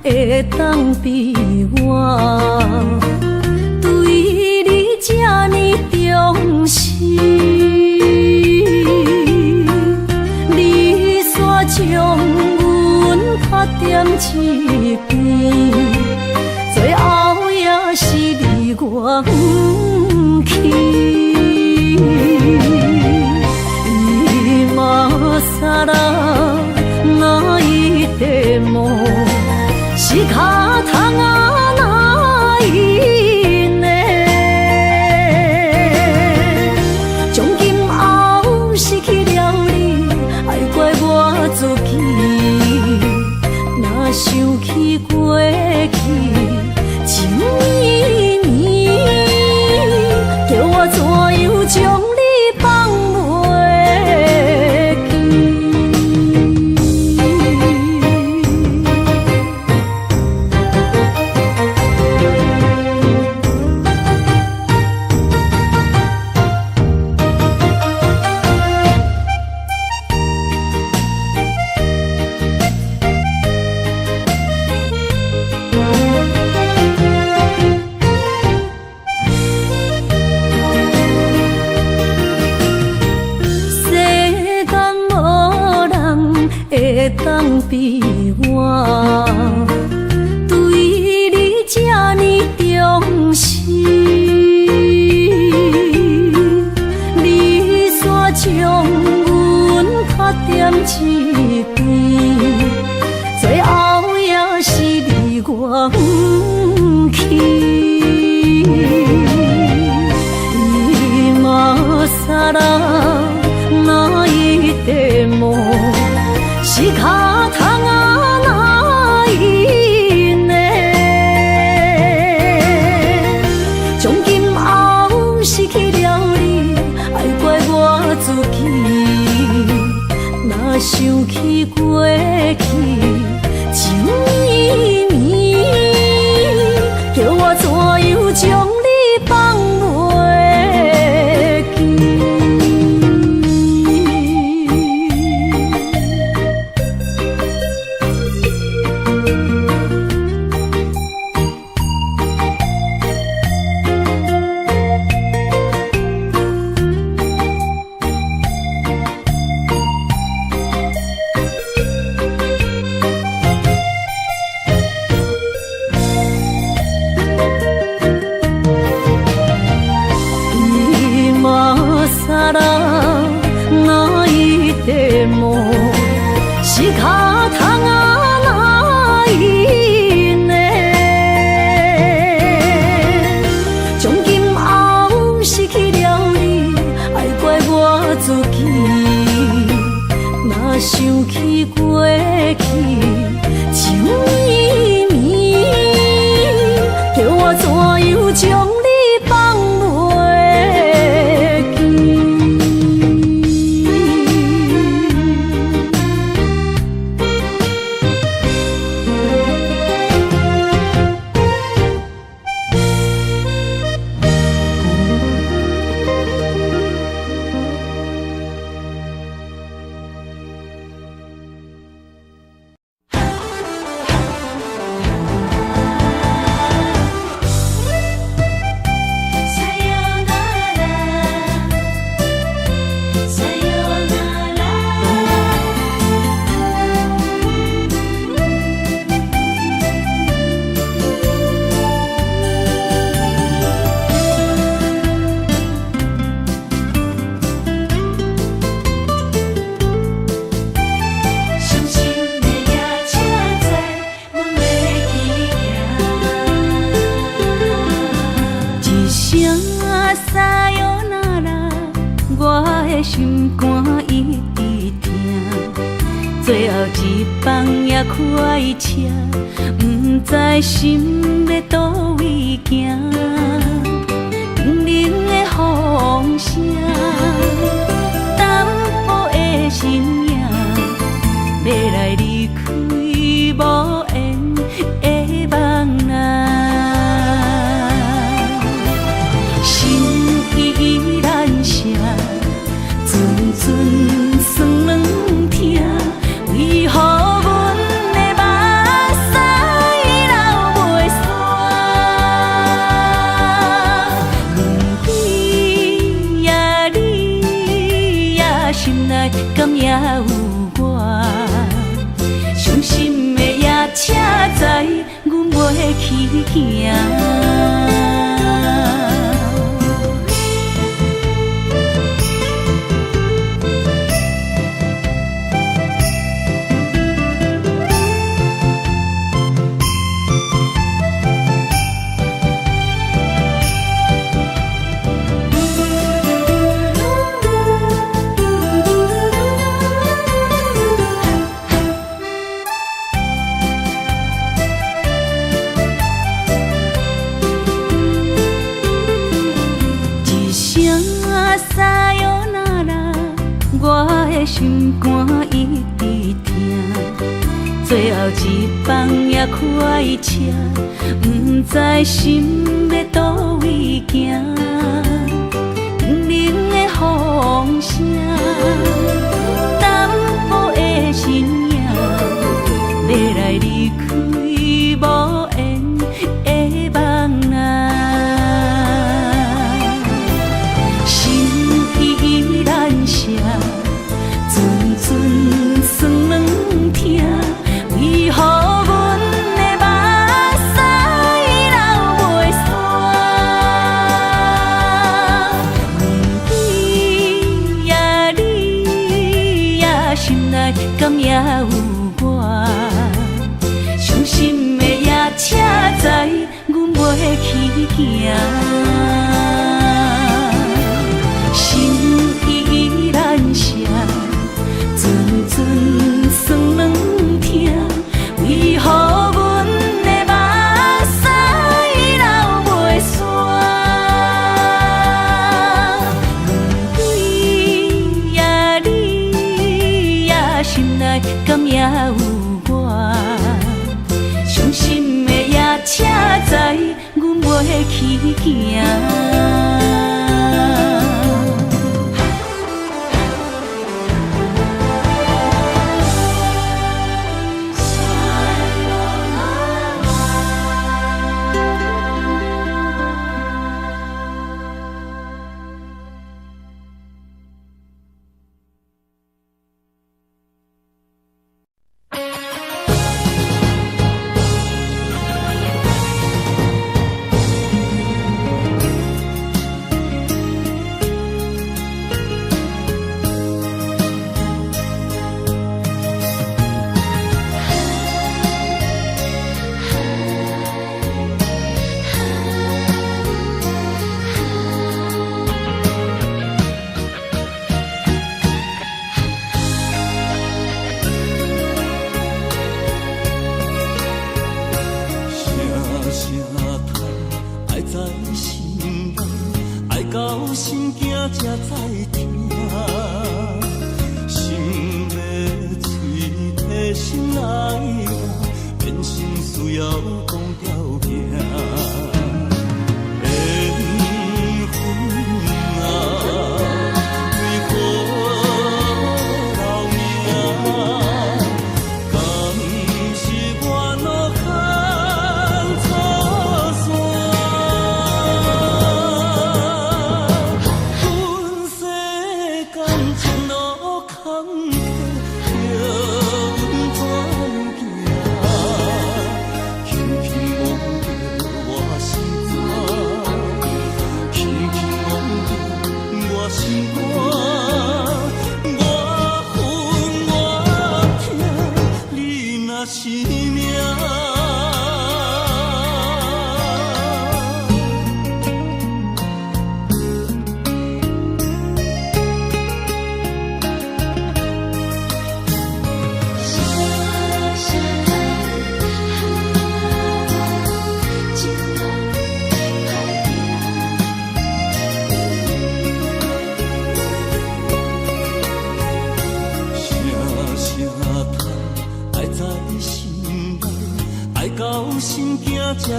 会当比我对你这呢重视？你煞将阮拍点一边，最后也是你我不去。今さら泣いても仕方がないね。从今后失去了你，爱怪我自己。若想起过去情绵绵，叫我怎样将你放袂记？会当比我对你这呢重视？你煞将阮拍点一边，最后也是你我不去。今さら泣いても仕方がないね。从今后失去了你，爱怪我自己。若想起过去情绵绵，叫我怎样将你放袂记？今さら泣いても仕方がないね。从今后失去了你，爱怪我自己。若想起过去情绵绵，叫我怎样将你放袂记？心肝一直疼，最后一放也开车，不知心要倒位行，冷冷的风声，淡薄的身影，要来离开无缘的梦啊，心依然舍。阵阵酸软疼，为何阮的目屎心肝一直疼，最后一放也开车，不知心要倒位行。不能的风声，淡薄的身影，要来离开无缘的梦啊，心依然舍。阵酸软疼，为何阮的目屎流袂煞？问你呀，你呀，心内敢也有我？伤心的夜车载，阮袂去行。心依然舍。阵酸软疼，为何阮的目屎流袂煞？你呀，你呀，心内敢也有我？伤心的夜车载，阮袂去行。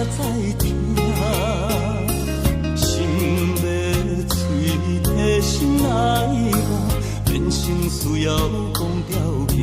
才知听，心要碎的心来话，变成需要讲条命。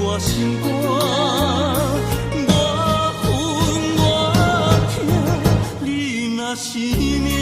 我心肝，我恨我痛，你若是命。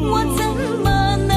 我怎么能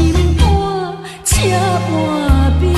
心肝才换面。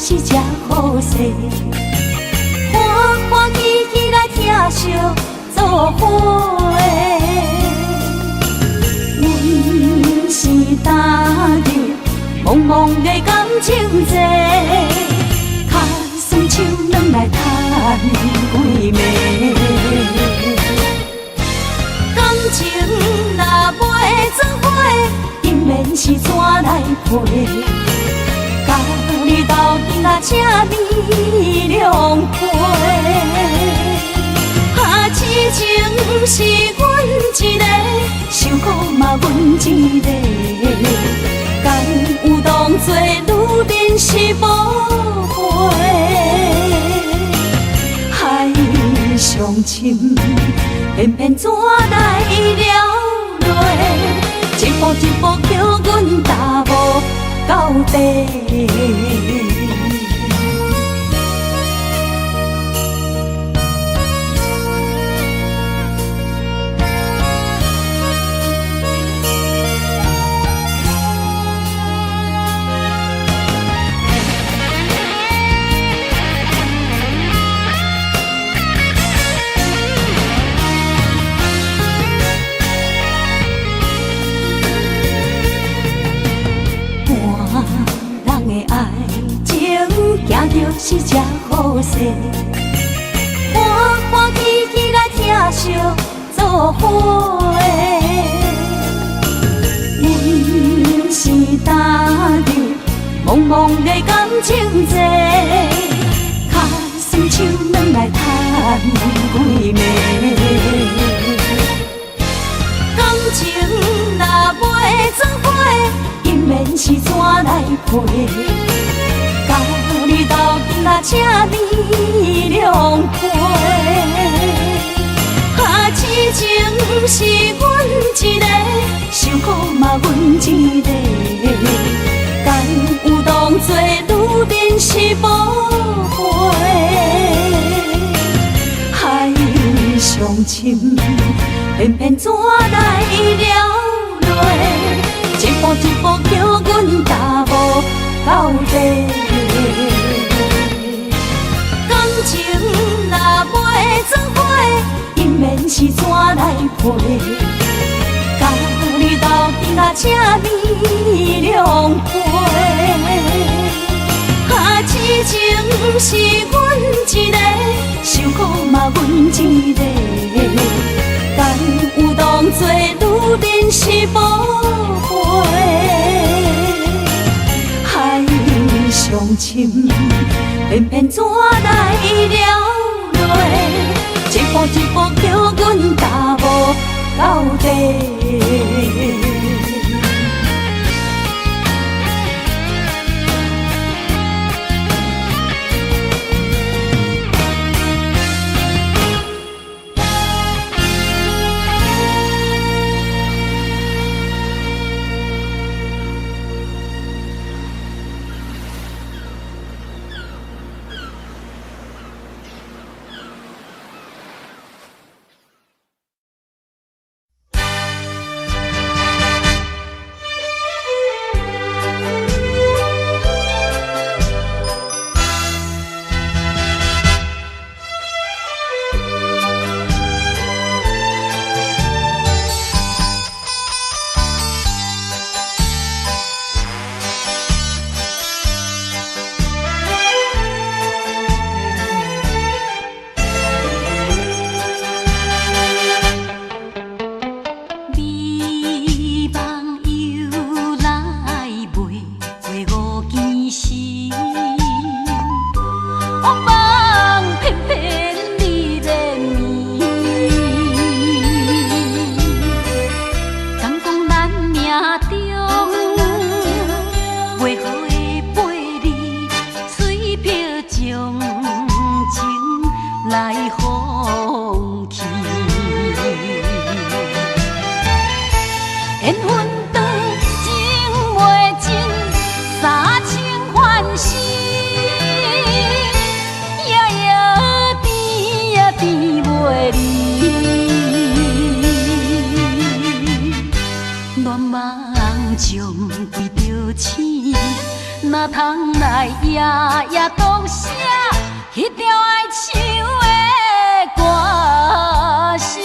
是只好势，欢欢喜喜来疼惜做伙的。阮是今日茫茫的感情债，卡算手软来赚几暝。感情若袂做伙，因免是怎来陪？甲你斗阵啊，请你谅解。痴情是阮一个，受苦嘛阮一个。敢有当作女人是无陪？海上深，偏偏怎来了落？一步一步叫阮踏无到底。是只好势，欢欢喜喜来疼惜做伙的。阮是今日茫茫的感情债，卡算手软来赚几暝。感情若袂做伙，因免是怎来陪？甲你斗阵啊，请你谅解。痴情是阮一个，受苦嘛阮一个。敢有当作女人是无陪？海上深，偏偏怎来了落？一步一步叫阮踏无到底。感情若袂做伙，因免是怎来陪？甲你斗阵啊，请你谅解。痴情是阮一个，受苦嘛阮一个。敢有当作女人是无陪？海上深，偏偏怎来了落？一步一步叫阮踏无到底。乱梦中规着醒，哪通来夜夜读写迄条爱唱的歌词？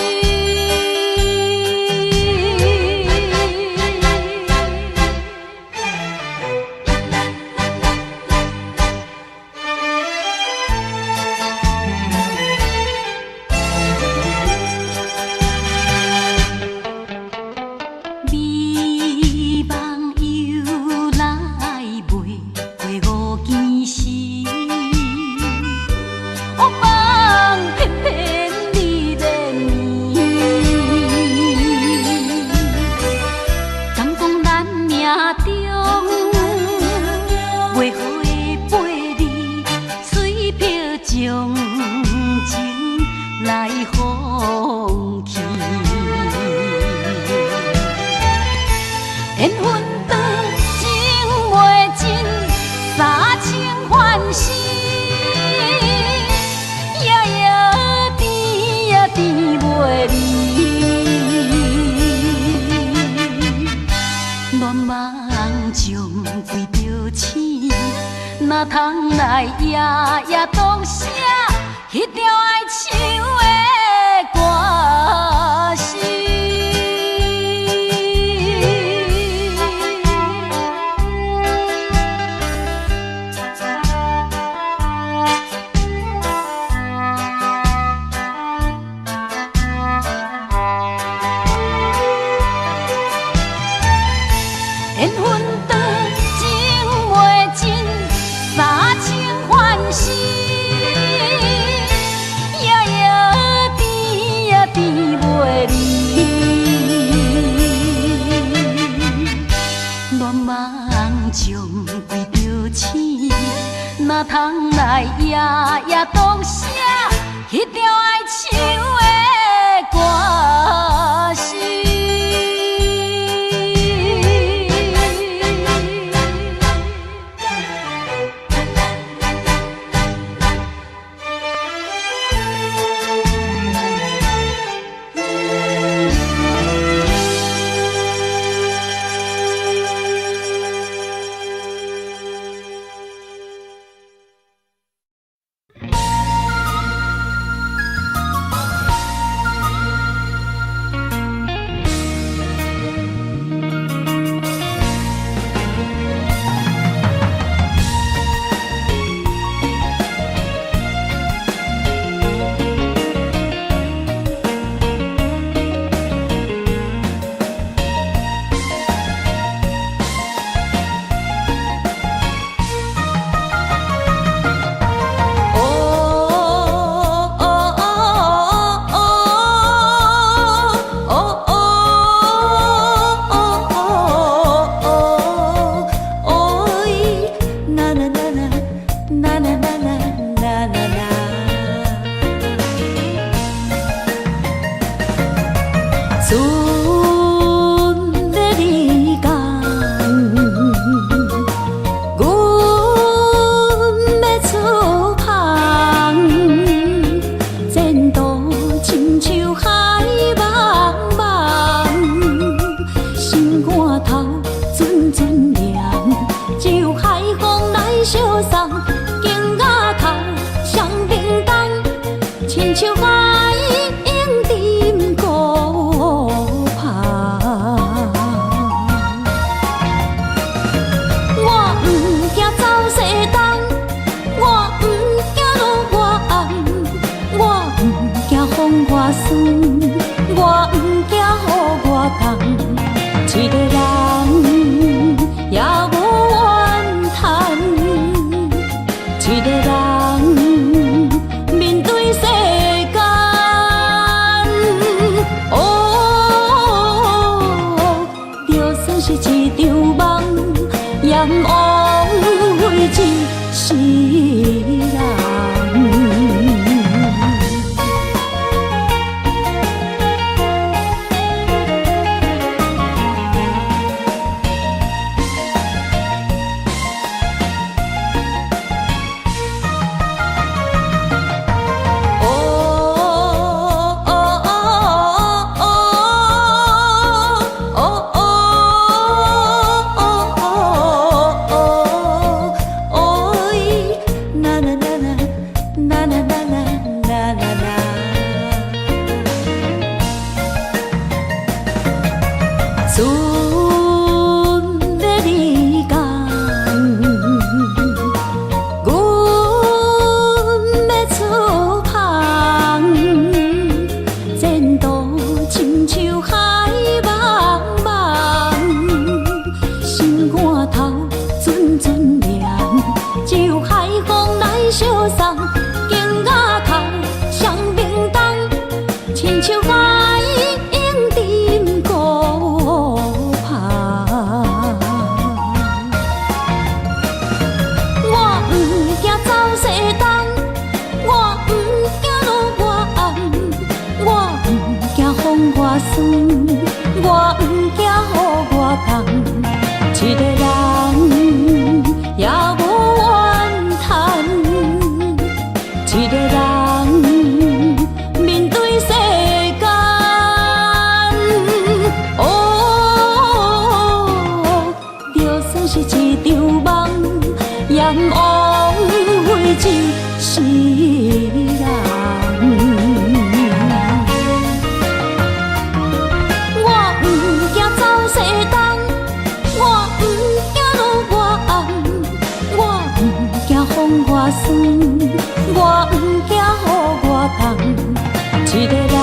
哪通来夜夜读写迄条爱唱的歌词？缘分长情袂尽，三情幻死，夜夜甜呀甜袂离。乱梦中规着醒，哪通来夜夜读写迄条爱唱的歌词？酸，我不惊予我讲，一个人也无怨叹，一个人面对世间，哦，就算是一场梦，也毋枉费一世人。我不惊走西东，我不惊路外暗，我不惊风外酸，我不惊雨外重，一个人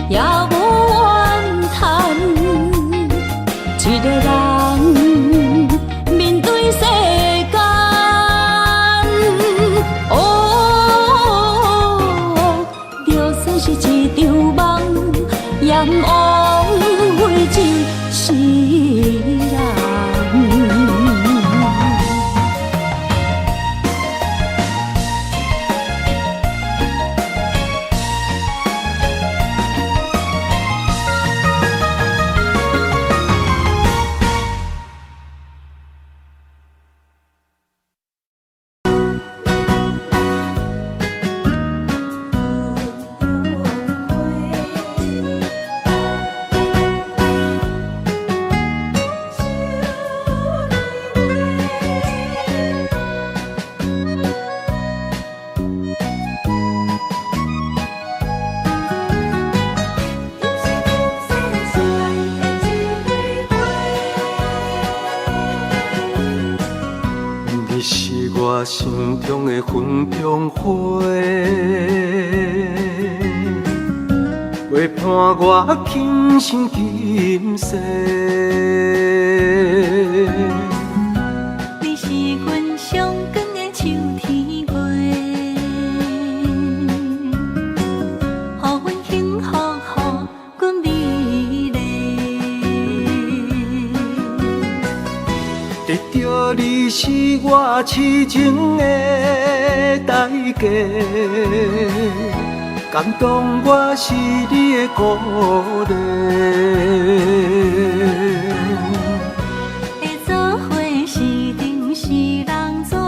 也无怨叹，一个人面对世间，哦，就算是一场梦，也毋枉费一世人。你是我心中的云中花，陪伴我今生今世。你是阮上光的秋天月，予阮幸福，予阮美丽。得到你是我痴情的代价，感动我是你的鼓励。会做伙是定是人做媒，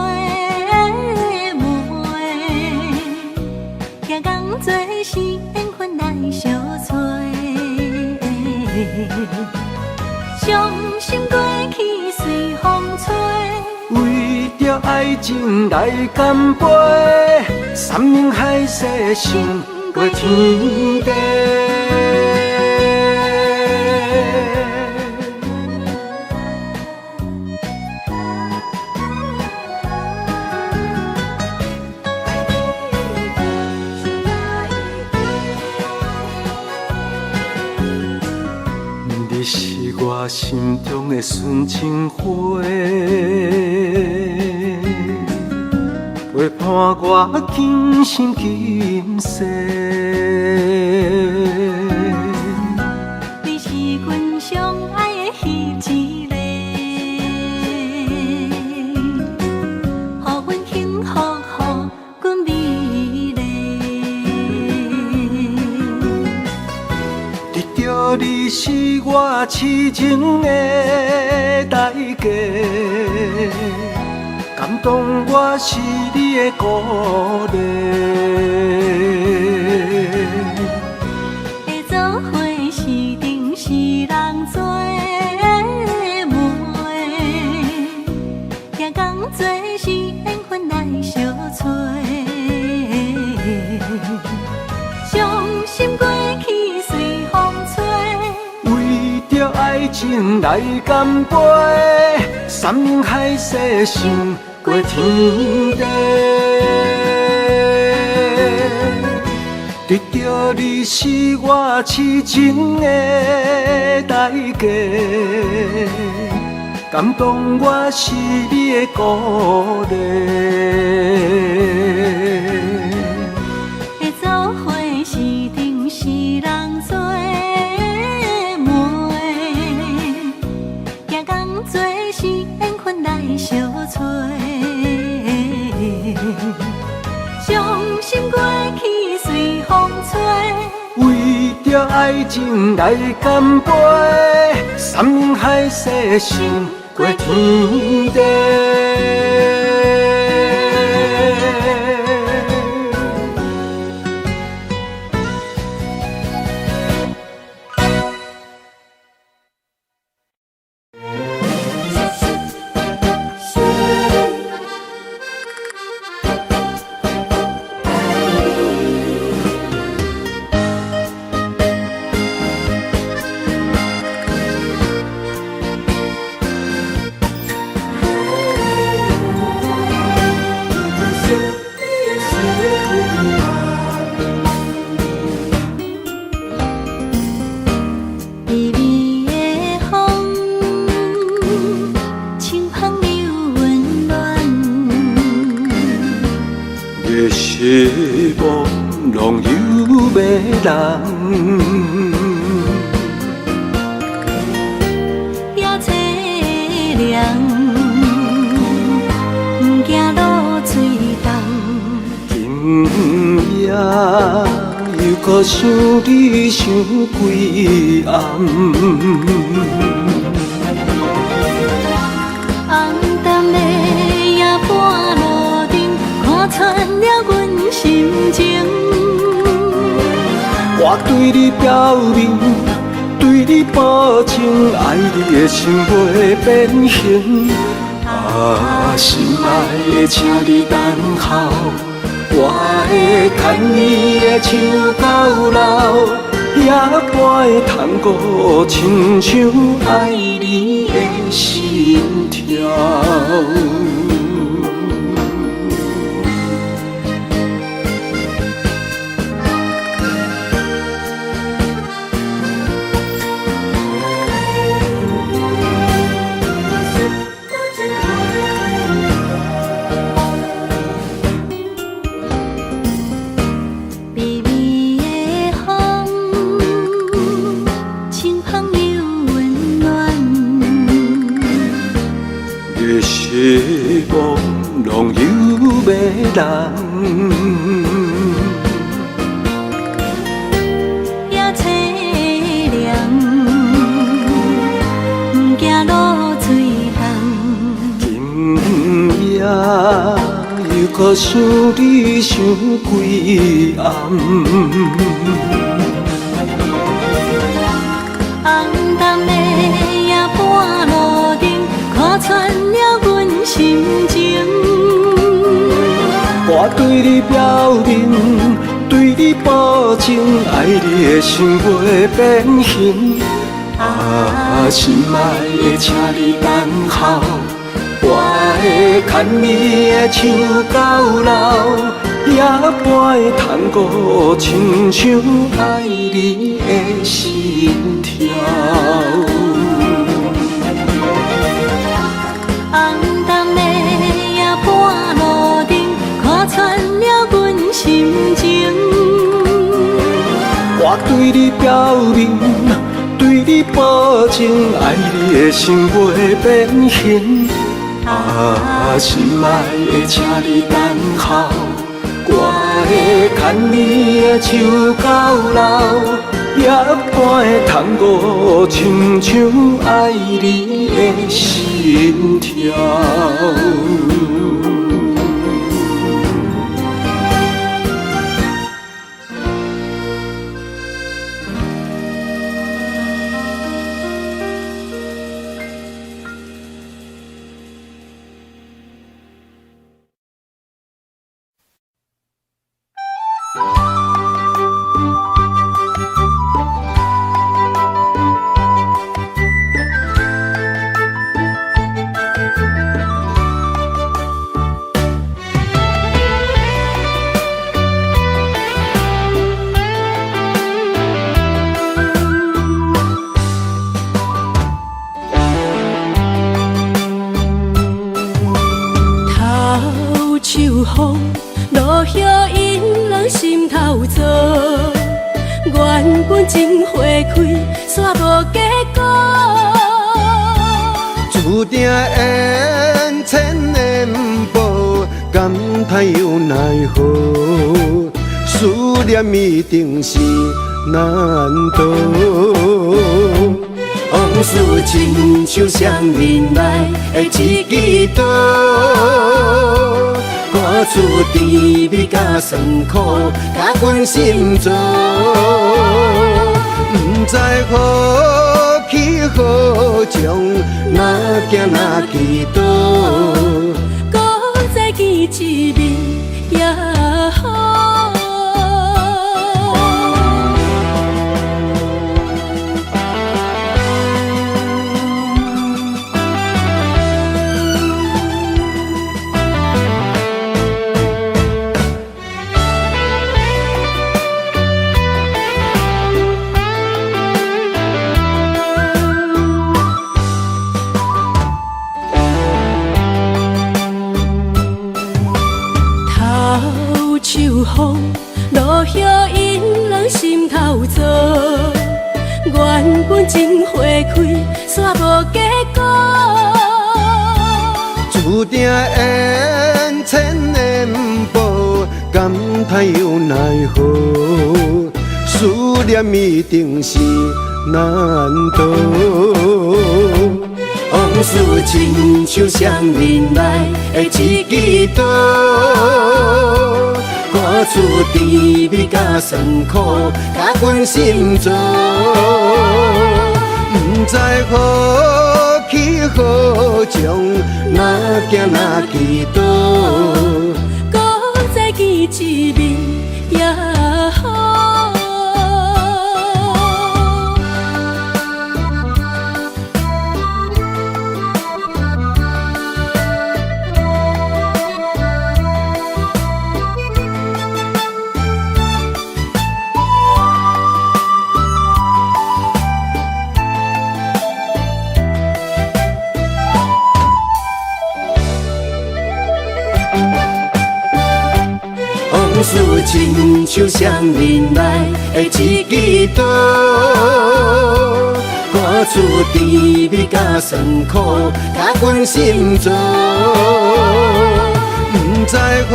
行工做是缘分来相找。伤心过去随风吹，为着爱情来干杯，山盟海誓想过天地。你是我心中的纯情花，陪伴我今生今世。你是阮上爱的彼一个，予阮幸福，予阮美丽。得到你是我痴情的代价，感动我是你的鼓励。会做伙是定是人做媒，行工做是缘分来相找。伤心过去随风吹，为着爱情来干杯，山盟海誓想过天地。得到你是我痴情的代价，感动我是你的鼓励。会做伙是定是人做媒，行工做是缘分来相找。伤心过去随风吹，为着着爱情来干杯，山盟海誓想过天地。希望拢有要人，也凄凉，不惊落水重。今夜又搁想你想几暗。红淡的夜半路灯，看穿了阮心情。我对你表明，对你保证，爱你的心袂变形。心爱的，请你等候，我会牵你的手到老，也陪探戈，亲像爱你的心跳。希望拢有要人，也凄凉，不惊落水重。今夜又搁想你想几暗。红淡的夜半路灯，看穿了阮心情。我对你表明，对你保证，爱你的心袂变形。心爱的，请你等候，我会牵你的手到老，也陪探戈，亲像爱你的心跳。红淡的夜半路灯，看穿了阮心情。我对你表明，对你保证，爱你的心袂变形。心爱的，请你等候，我会牵你的手到老，也陪探戈，亲像爱你的心跳。风落叶引人心头躁，原本情花开，煞无结果。注定缘千缘报，感叹又奈何？思念一定是难渡。往事亲像双面来的一支刀，赶出甜蜜甲酸苦，甲阮心中。不知何去何从，哪行哪祈祷。搁再见一面也好。秋风落叶引人心头躁，原本情花开，煞无结果。注定缘千年报，感叹又奈何？思念一定是难渡。往事亲像双面来的一支刀，赶出甜蜜甲酸苦，甲阮心中。不知何去何从，哪行哪祈祷。搁再见一面也好。往事亲像双面来的一支刀，赶出甜蜜甲酸苦，甲阮心中。不知何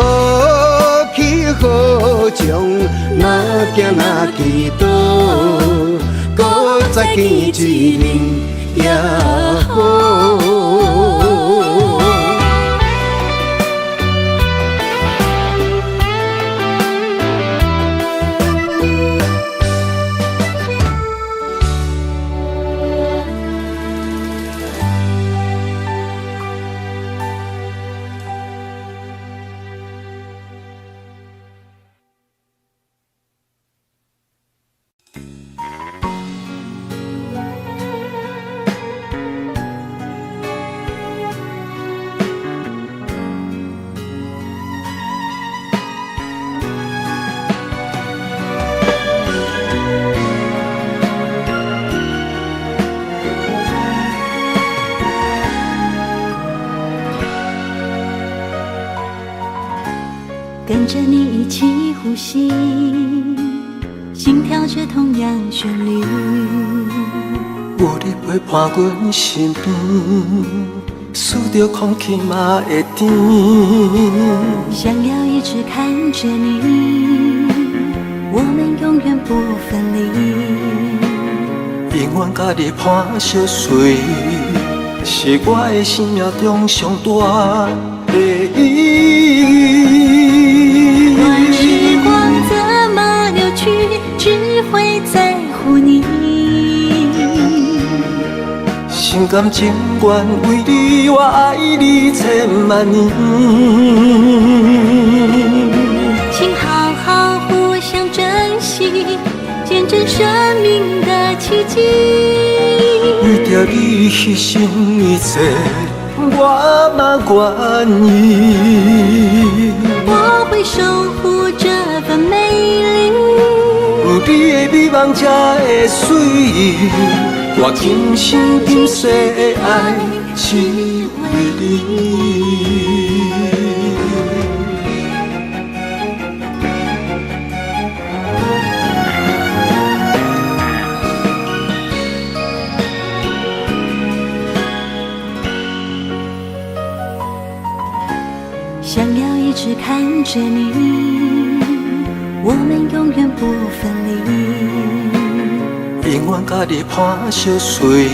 去何从，哪行哪祈祷。搁再见一面也好。跟着你一起呼吸，心跳着同样旋律。有你陪伴阮身边，思着空气嘛会甜。想要一直看着你，我们永远不分离。永远甲你伴相随，是我的生命中上大的意义。乱时光怎么流去，只会在乎你。心甘情愿为你，我爱你千万年。请好好互相珍惜，见证生命的奇迹。为着你牺牲一切，我嘛愿意。我会守护这份美丽。有你的美梦才会水，我今生今世的爱只为你。想要一直看着你，我们永远不分离。永远甲你伴相随，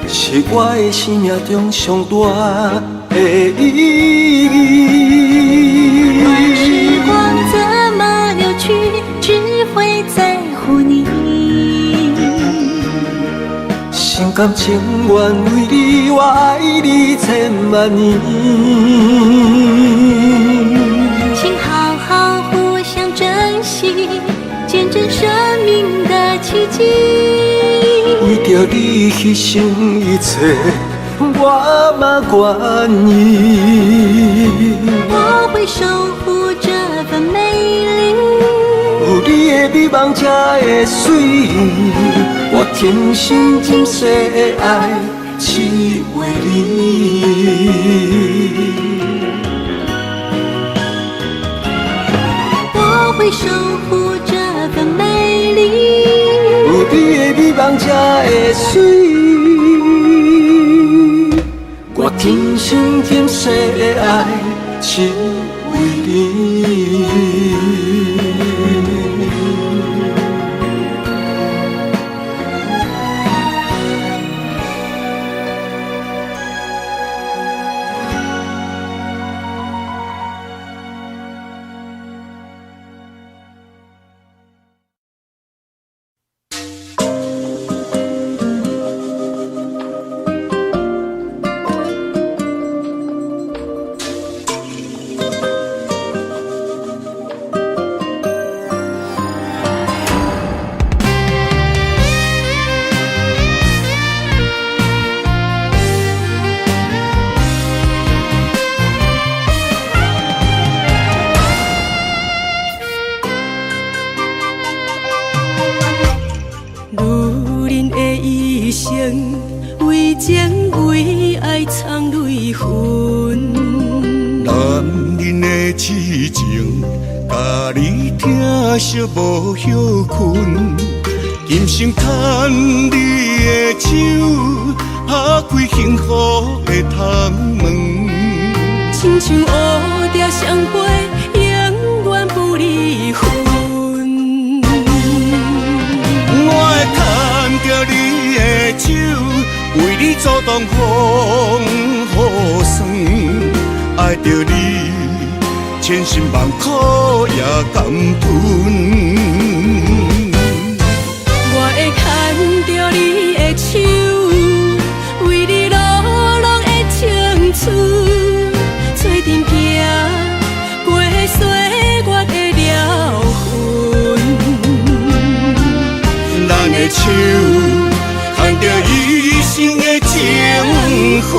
是我的生命中上大的意义。而时光怎么流去，只会在乎你。心甘情愿为你，我爱你千万年。请好好互相珍惜，见证生命的奇迹。为着你牺牲一切，我嘛愿意。我会守护这份美丽，有你的美梦才会水，我天心今世的爱只为你。我会守护这份美丽，有你的美梦才会水，我天心今世的爱只为你。为情为爱藏泪痕，男人的痴情，甲你疼惜无歇困。今生牵你的手，打开幸福的窗门。亲像乌蝶相陪，永远不离分。我会牵着你的手，为你阻挡风雨霜。爱着你，千辛万苦也甘吞。我会牵着你的手，为你流浪的青春，做阵行过岁月的疗痕。咱的手牵着一生的情分。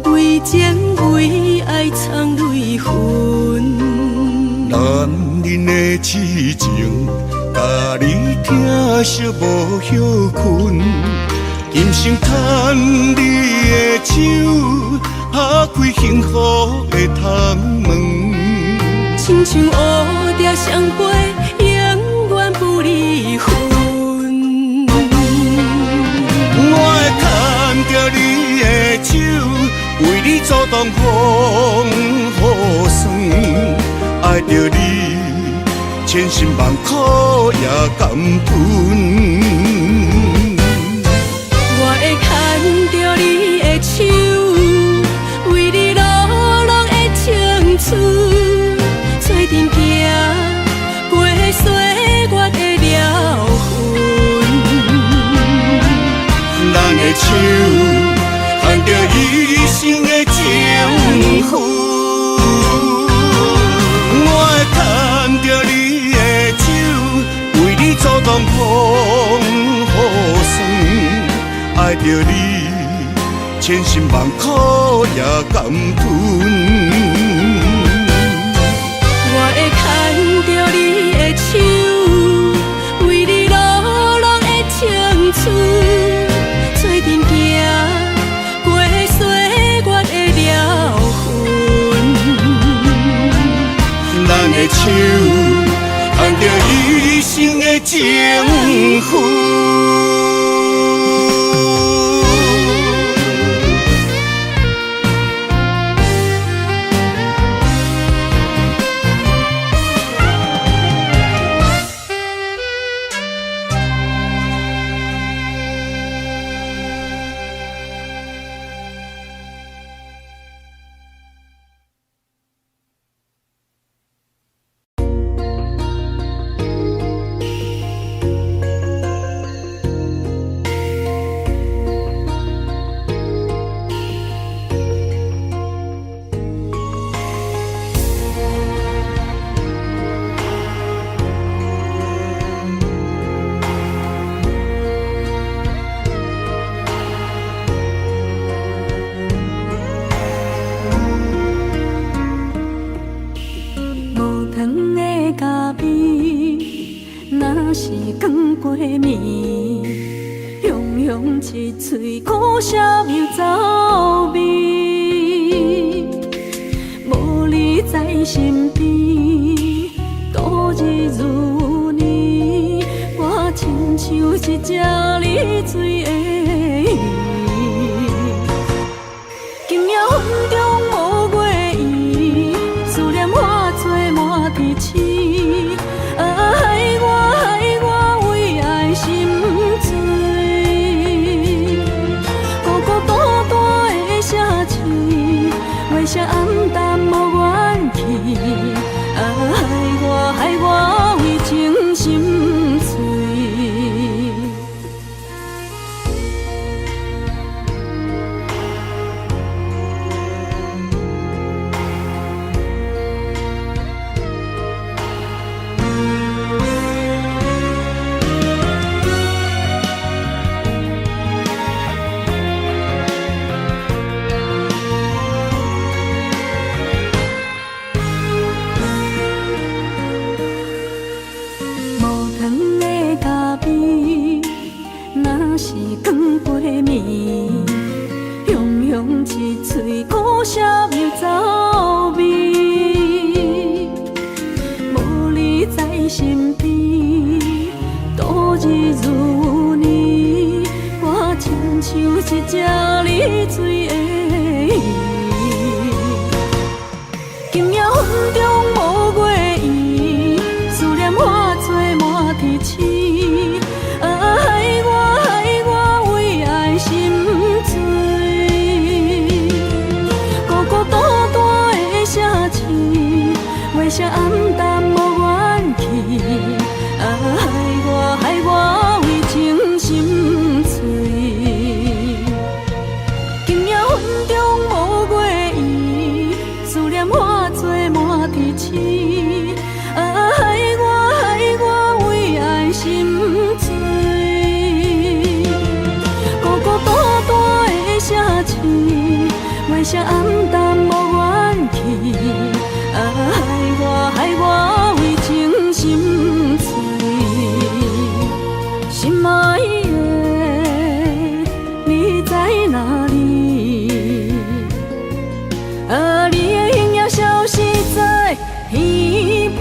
为情为爱藏泪痕，男人的痴情，甲你疼惜无歇困。今生牵你的手，打开幸福的窗门。亲像乌蝶相陪，永远不离分。我会牵着你的手，为你阻挡风雨霜。爱着你，千辛万苦也甘吞。我会牵着你的手，为你流浪的青春，做阵行过岁月的疗痕。咱的手牵着一生的情分。我会牵着你的手，为你阻挡风雨霜。爱着你，千辛万苦也甘吞。我会手，牵着一生的情妇。一嘴苦涩又走味，无你在身边，度日如年，我亲像一只溺水的鱼。今夜风中无月圆，思念化作满天星，害我为爱心醉。为啥暗淡无元气？害我为情心碎。一嘴苦涩又走味，无你在身边，度日如年，我亲像一只溺水的鱼。今夜风中无月圆，思念化作满天星，害我为爱心醉。为啥暗淡无元气？害我为情心碎。今夜风中无月圆，思念化作满天星，害我为爱心醉。孤孤单单的城市，为啥暗淡无元气？害我为情心碎，心爱的你在哪里？你的影也消失在耳边。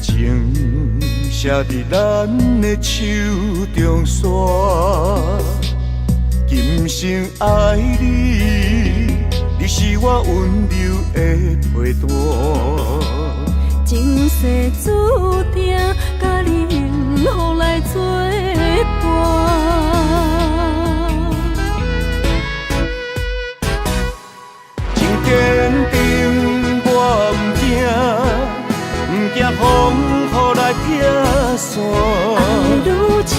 情写伫咱的手中线，今生爱你，你是我温柔的陪伴。前世注定，甲你幸福来作伴。真坚定，我不惊，不惊风雨来劈散。爱愈深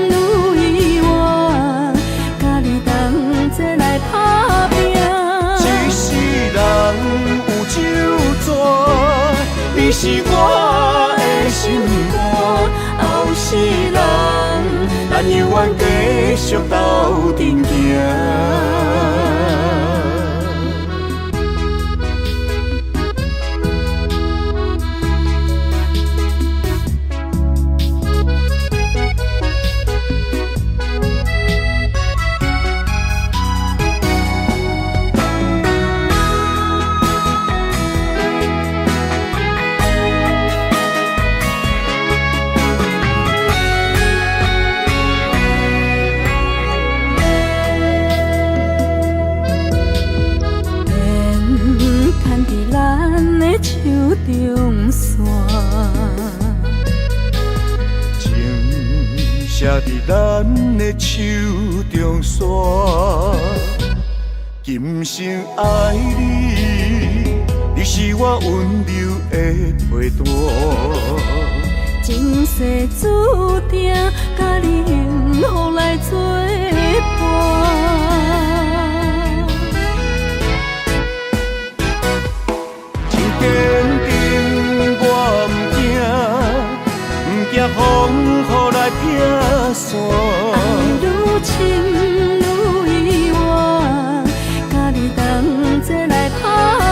愈意外，甲你同齐来打拼。一世人有酒泉，你是我的心肝。后世人，咱永远继续斗阵行。中线，情写伫咱的手中线，今生爱你，你是我温柔的陪伴。前世注定，甲你幸福来作伴。坚定，我不惊风雨来劈散。爱愈深愈意外，甲你同齐来打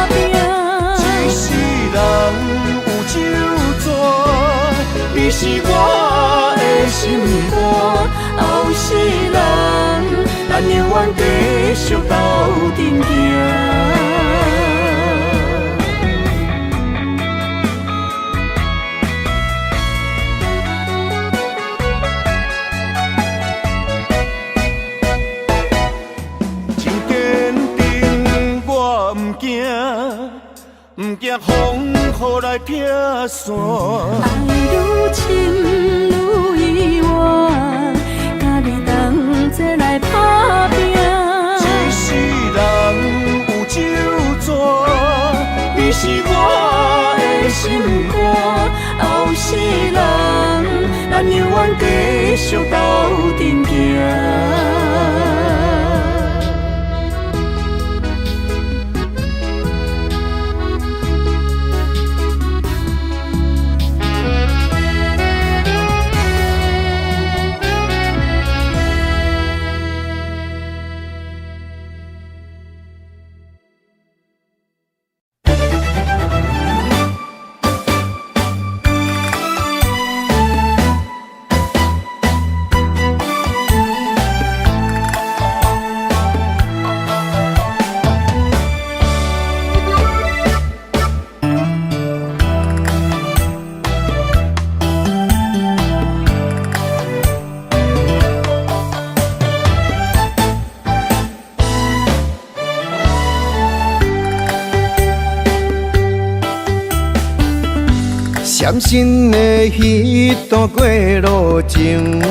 拼。一世人有酒泉，你是我的心肝。后世人，咱永远继续斗阵行。不惊风雨来劈散，爱愈深愈意外，甲你同齐来打拼。一世人有酒泉，你是我的心肝。后世人，咱永远继续斗阵行。闪身的迄段过路情，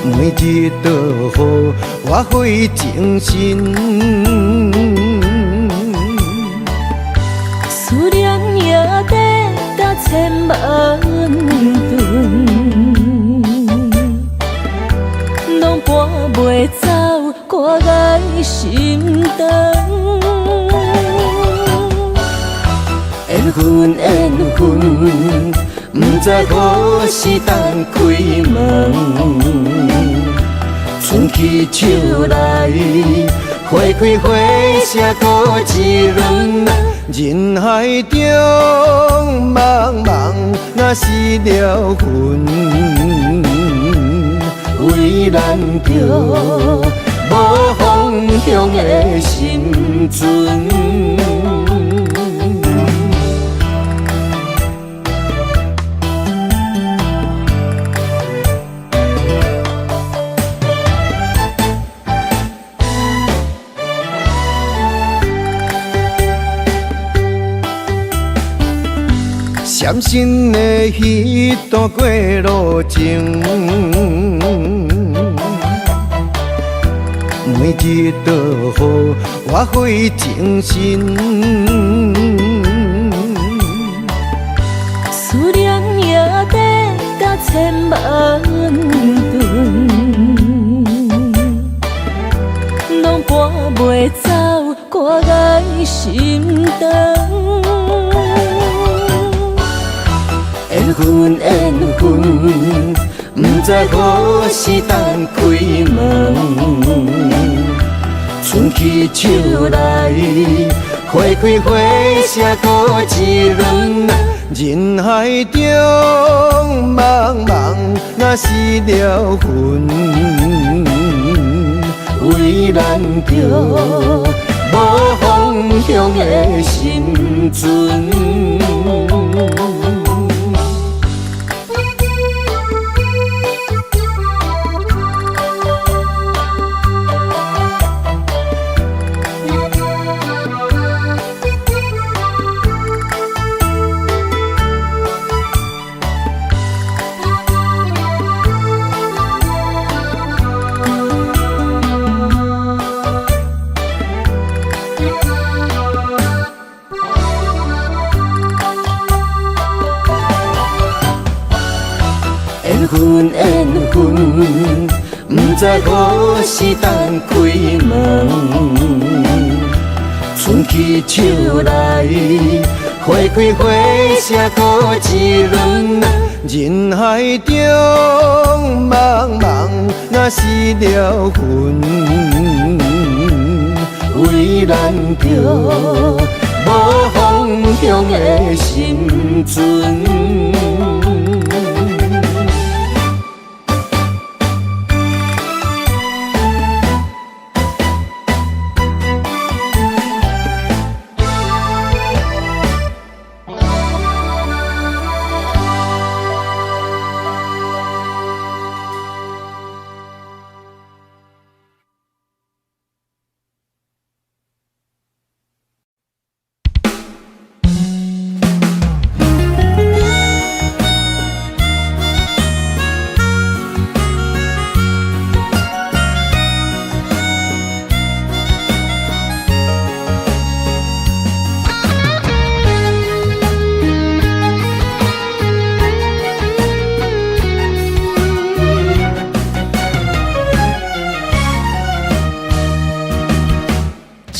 每日都予我费精神。思念也得达千万吨，拢搬袂走我爱心肠。缘分缘分，不知何时当开门。春去秋来，花开花谢过一轮。人海中茫茫，若是了魂，为咱着无方向的心存。闪身的彼段过路情，每日都予我费精神。思念也得到千万吨，拢搬袂走我爱心肠。缘分缘分，不知何时当开门。春去秋来，花开花谢过一轮。人海中茫茫，若是了魂，为咱着无方向的心存。缘分缘分，不知何时当开门。春去秋来，花开花谢过一轮。人海中茫茫，若是了魂，为咱着无方向的心存。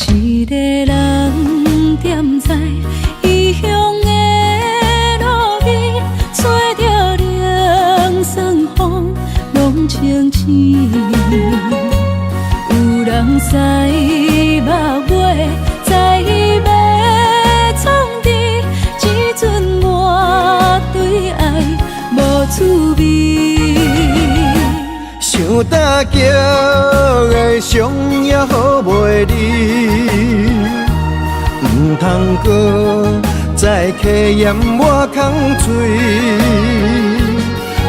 一个人踮在异乡的路边，吹着凉爽风，拢清醒。有人使目尾，在要创治，只准我对爱无滋味。想搭桥的伤也好袂离，唔通搁再客嫌我空嘴，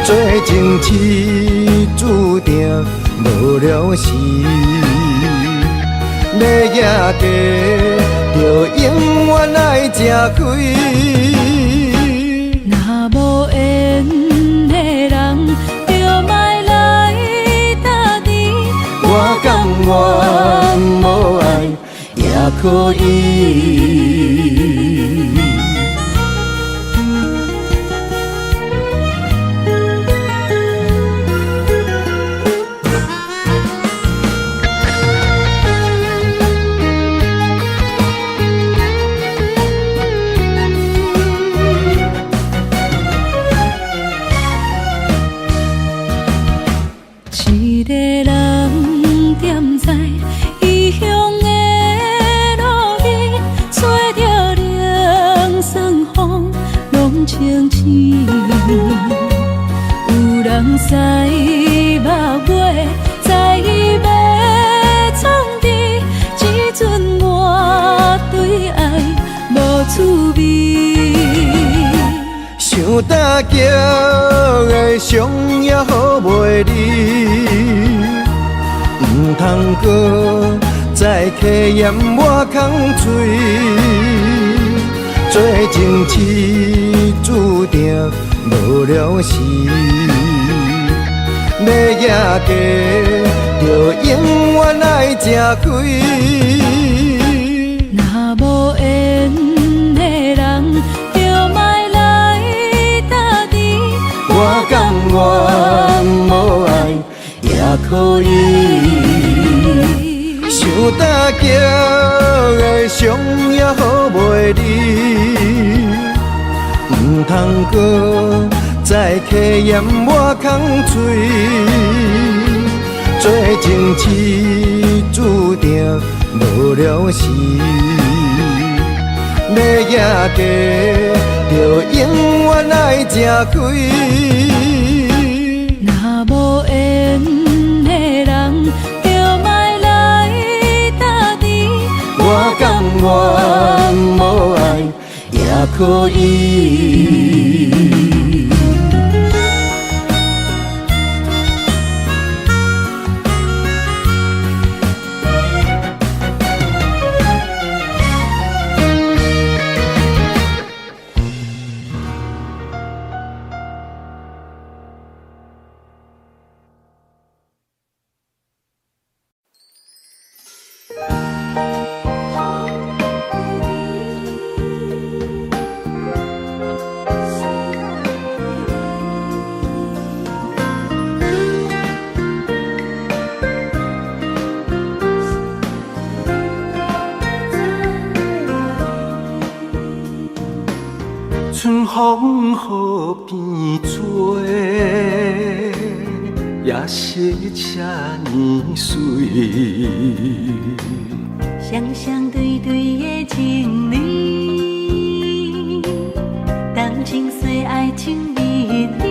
做情痴注定无了时，要野地就永远爱吃亏。若无缘的人，就莫来打你。我甘愿无爱也可以。一个人踮在异乡的路边，吹着凉爽风，拢清醒。有人使目尾，在要创治，只准我对爱无滋味。想搭桥的伤也好袂离，唔通搁再客嫌我空嘴，做情痴注定无了时。要野家，就永远爱吃亏。若无缘的人，就莫来打滴。我甘愿无爱也可以。想大桥的伤也好袂离，唔通搁再客嫌我空嘴。做情痴注定无了时，要野家就永远爱吃亏。若无缘的人，就莫来打滴。我甘愿无爱也可以。春风雨变做，也是这呢水。双双对对的情侣，动情岁爱情蜜里。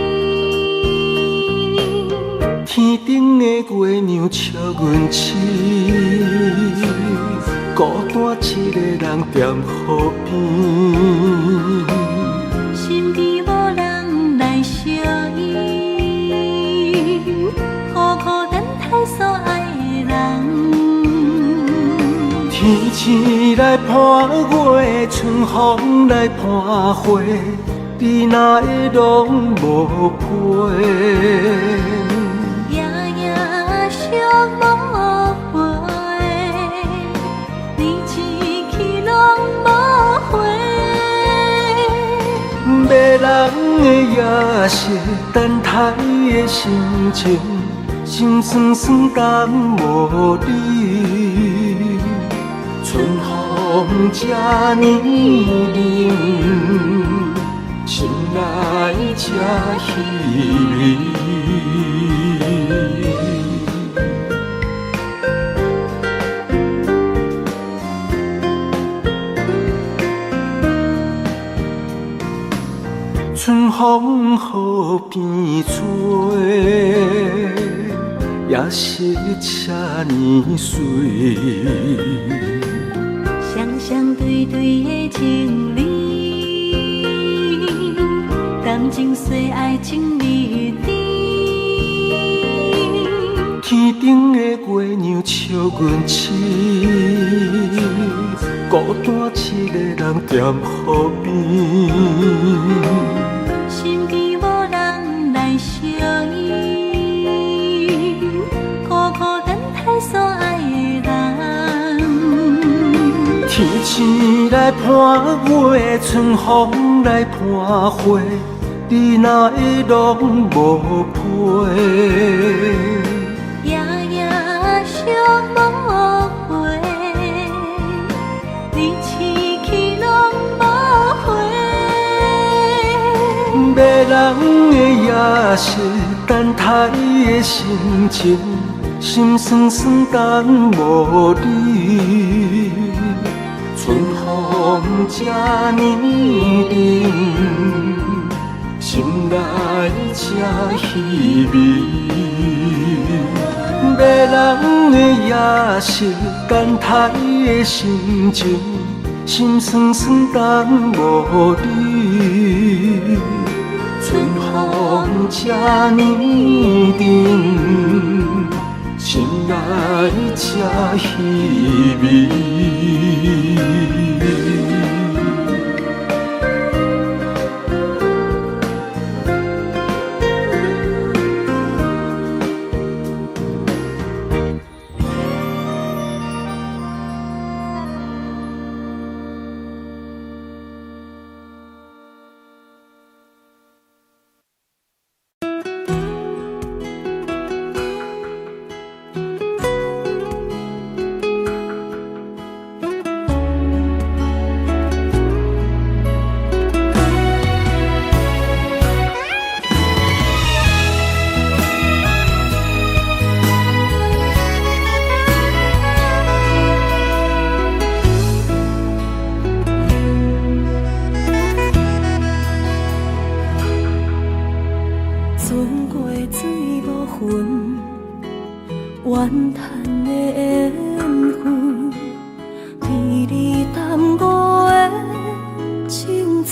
天顶的月亮笑阮痴，孤单一个人踮河边。身边无人来相依，孤孤单单所爱的人。天星来伴月，春风来伴花，你哪会拢无陪？夜夜想无回，你一去拢无回。迷人的夜色，等待的心情，心酸酸等无你。春风这呢冷，心内这稀微。春风雨变做，也是这呢水。双双对对的情侣，动情岁爱情蜜里。天顶的月亮笑阮痴，孤单一个人踮河边。身边无人来相依，孤孤单单所爱的人。天星来伴月，春风来伴花，你哪会拢无陪？夜夜想无回，你一去拢无回。迷人的夜色，等待的心情，心酸酸等无你。春风这呢冷，心内这稀微。迷人的夜色，等待的心情，心酸酸等无你。春风这呢冷，心内这稀微。怨叹的缘分，为你耽误的青春。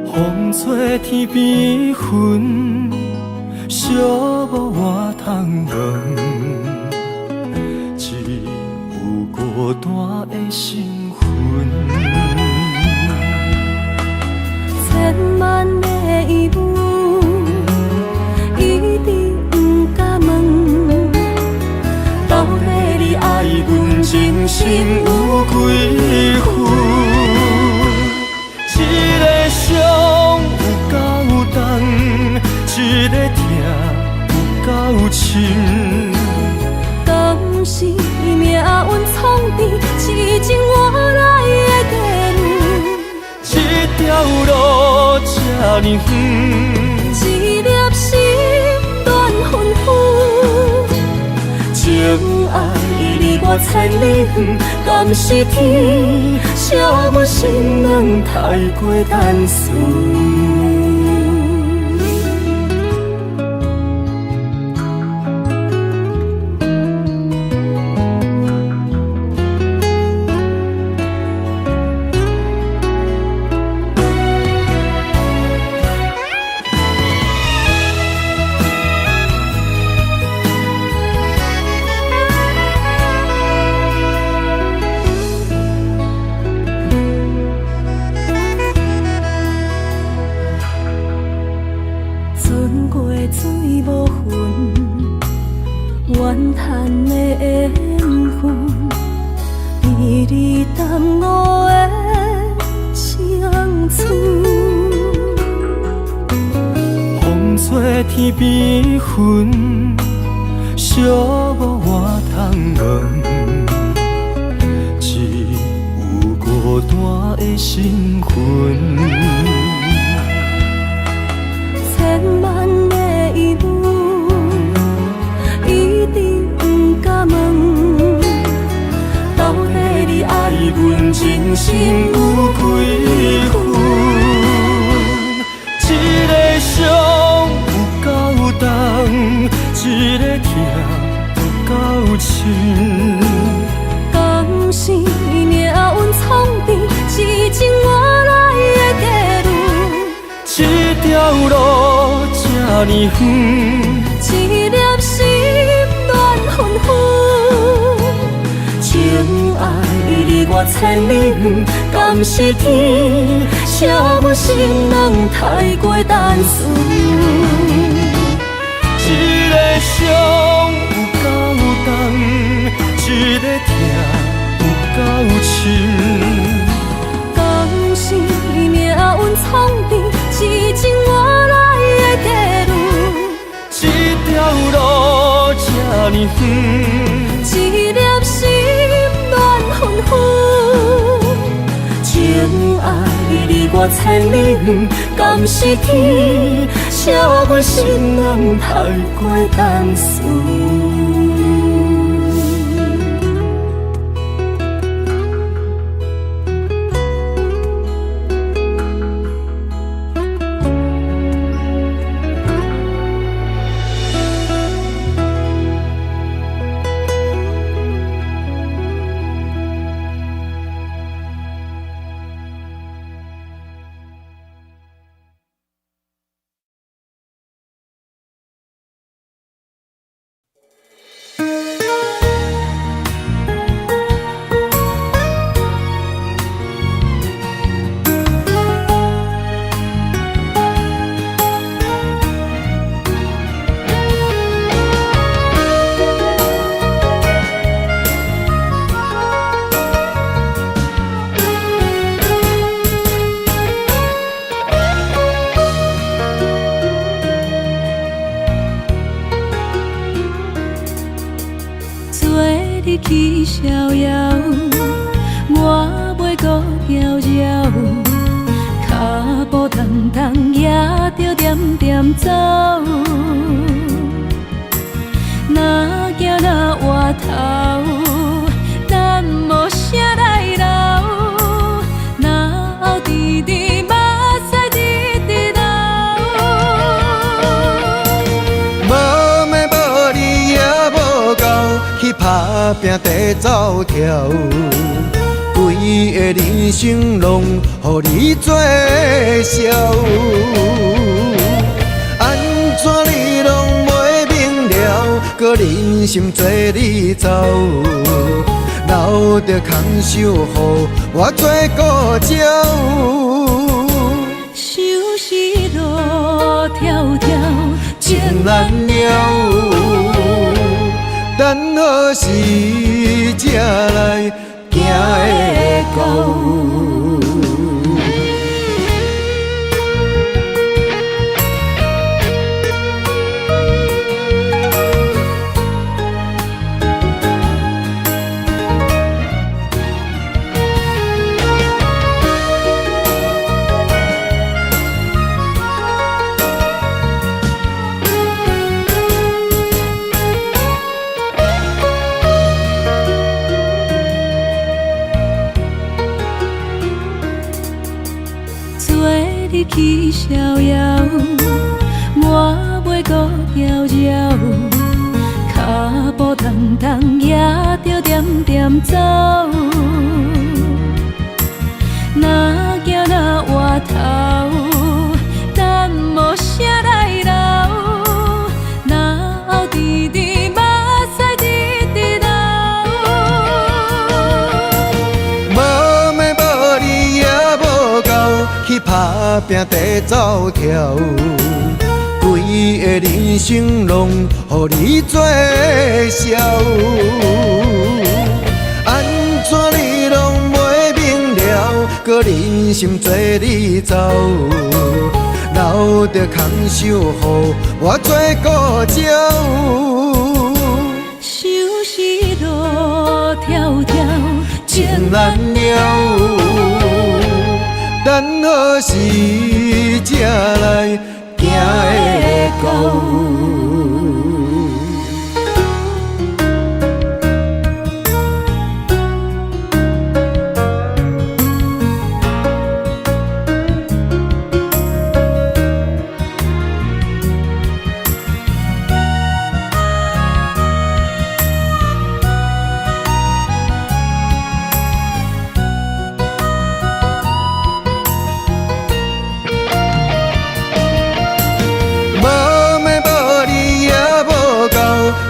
风吹天边云，寂寞我通问。孤单的身份，千万个疑问，一直不敢问。到底你爱阮真心有几分？一个伤有够重，一个痛有够深。敢是命运创治，痴情换来的地路。这条路这呢远，一粒心乱纷纷。情爱离我千里远，敢是天惜我心软，太过单纯。怨叹的缘分，为你耽误的青春。风吹天边云，寂寞我通问。只有孤单的身份，千万个疑问，一直不敢问。到底你爱阮真心有几分？一个伤有够重，一个痛有够深。敢是命运创治，痴情换来的地路。这条路这呢远，一粒心乱纷纷。情爱离我千里远，敢是天惜我心人，太过单纯。一个伤有够重，一个痛有够深。敢是命运创治，痴情换来的地路。这条路这呢远，一粒心乱纷纷。情爱离我千里远，敢是天惜我心人，太过单纯。去逍遥，我袂搁搅扰，脚步重重也着点点走。若行若回头，咱无啥来留，若后直直目屎直直流。拼地走跳，规个人生拢予你做笑。安怎你拢袂明了，搁忍心做你走，留着空手予我做顾鸟。想是路迢迢，情难了，等何时才来行会到？你去逍遥，我袂搁搅扰，脚步重重也着点点走。若行若回头，等无啥来留，若后直直目屎直直流。无妹无你也无够，去打拼地走跳，规个人生拢予你做笑。安怎你拢袂明了，搁忍心做你走，留着空手予我做顾鸟。想是路迢迢，情难了，等何时才来行会到？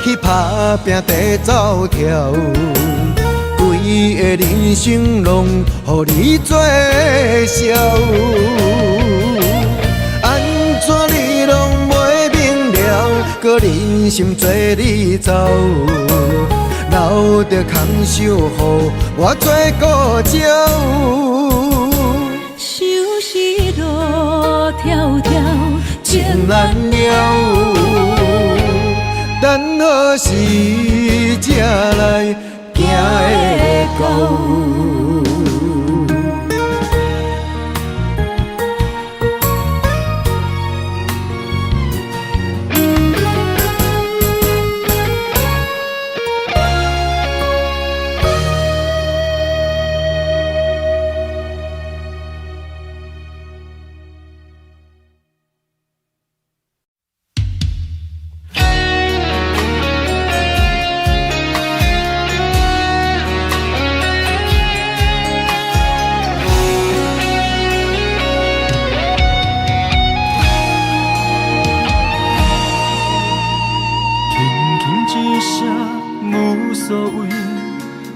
去打拼地走跳，规个人生拢予你做笑。安怎你拢袂明了，搁忍心做你走，留着空手予我做顾鸟。想是路迢迢，情难了，等何时才来行会到？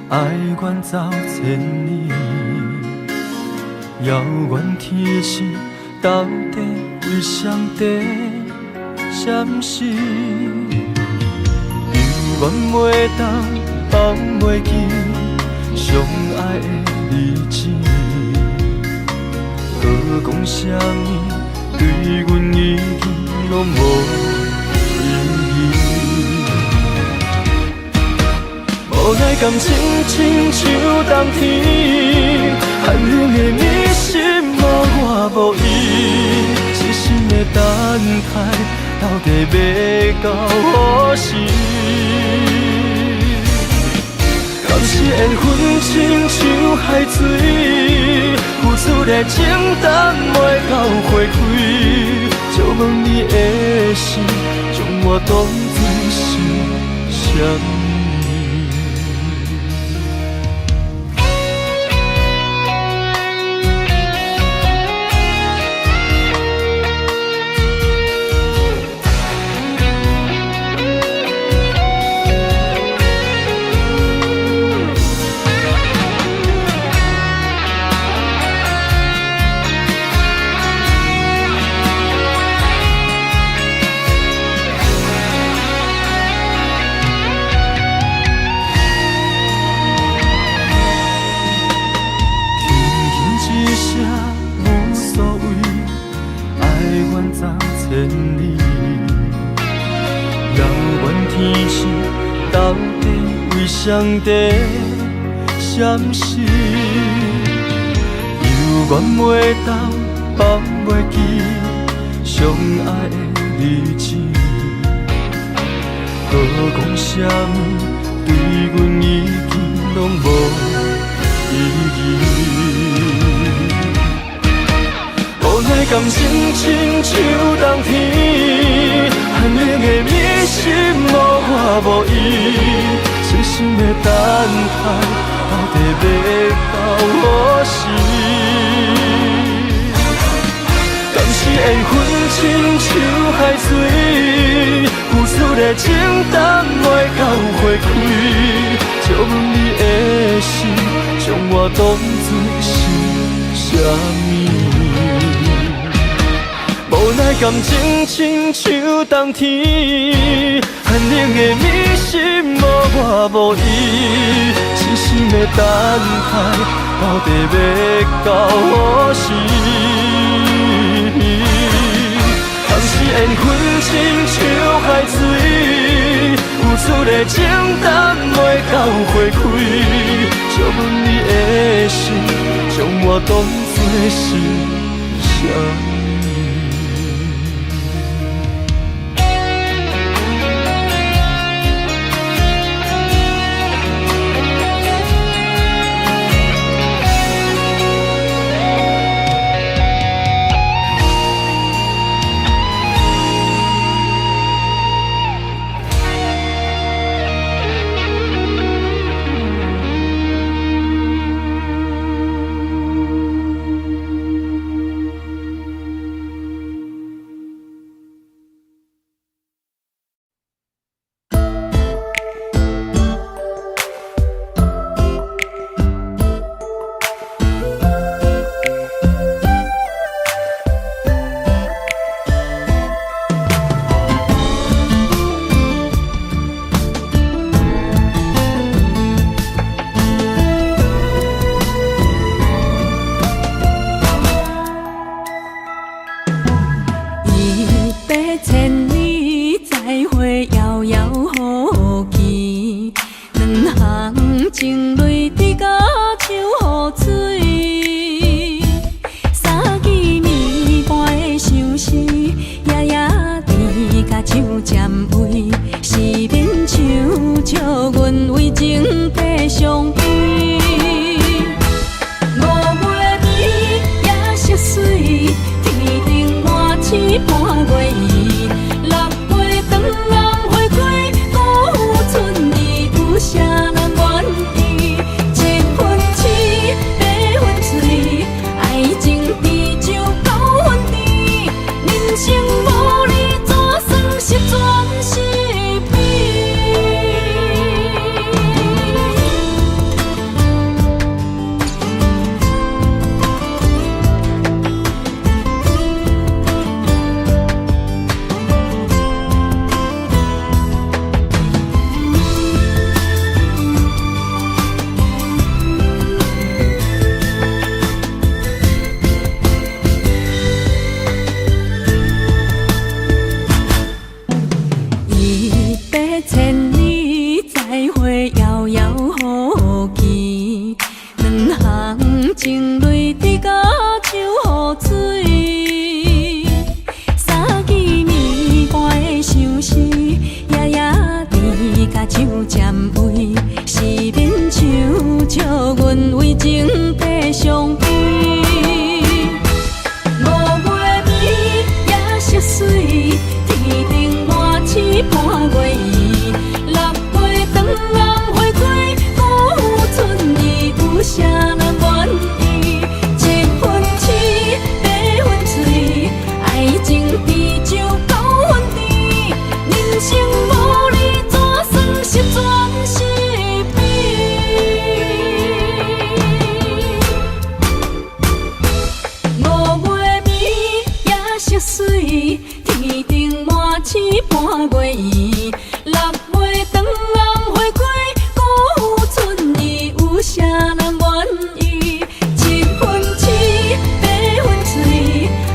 爱远走千里，遥远天星到底为上帝闪烁？犹原袂当放袂记相爱的日子，搁讲啥物对阮已经拢无意义。无奈感情亲像冬天，寒冷的你心无我无伊，痴心的等待，到底要到何时？敢是缘分亲像海水，付出的情等袂到回馈，借问你的心，将我当作是啥物？理。遥远天星到底为上帝闪烁？犹原袂到，放袂记相爱的日子。搁讲啥物，对阮已经拢无意义。无奈感情亲像冬天，寒冷的迷失无我无依，细心的等待，到底要到何时？敢是缘分亲像海水，付出的情淡袂到花开，借问你的心，将我当作是啥物？无奈感情亲像冬天，寒冷的迷失无我无依，痴心的等待，到底要到何时？倘是缘分亲像海水，付出的情淡袂到花开，借问你的心，将我当作是啥物？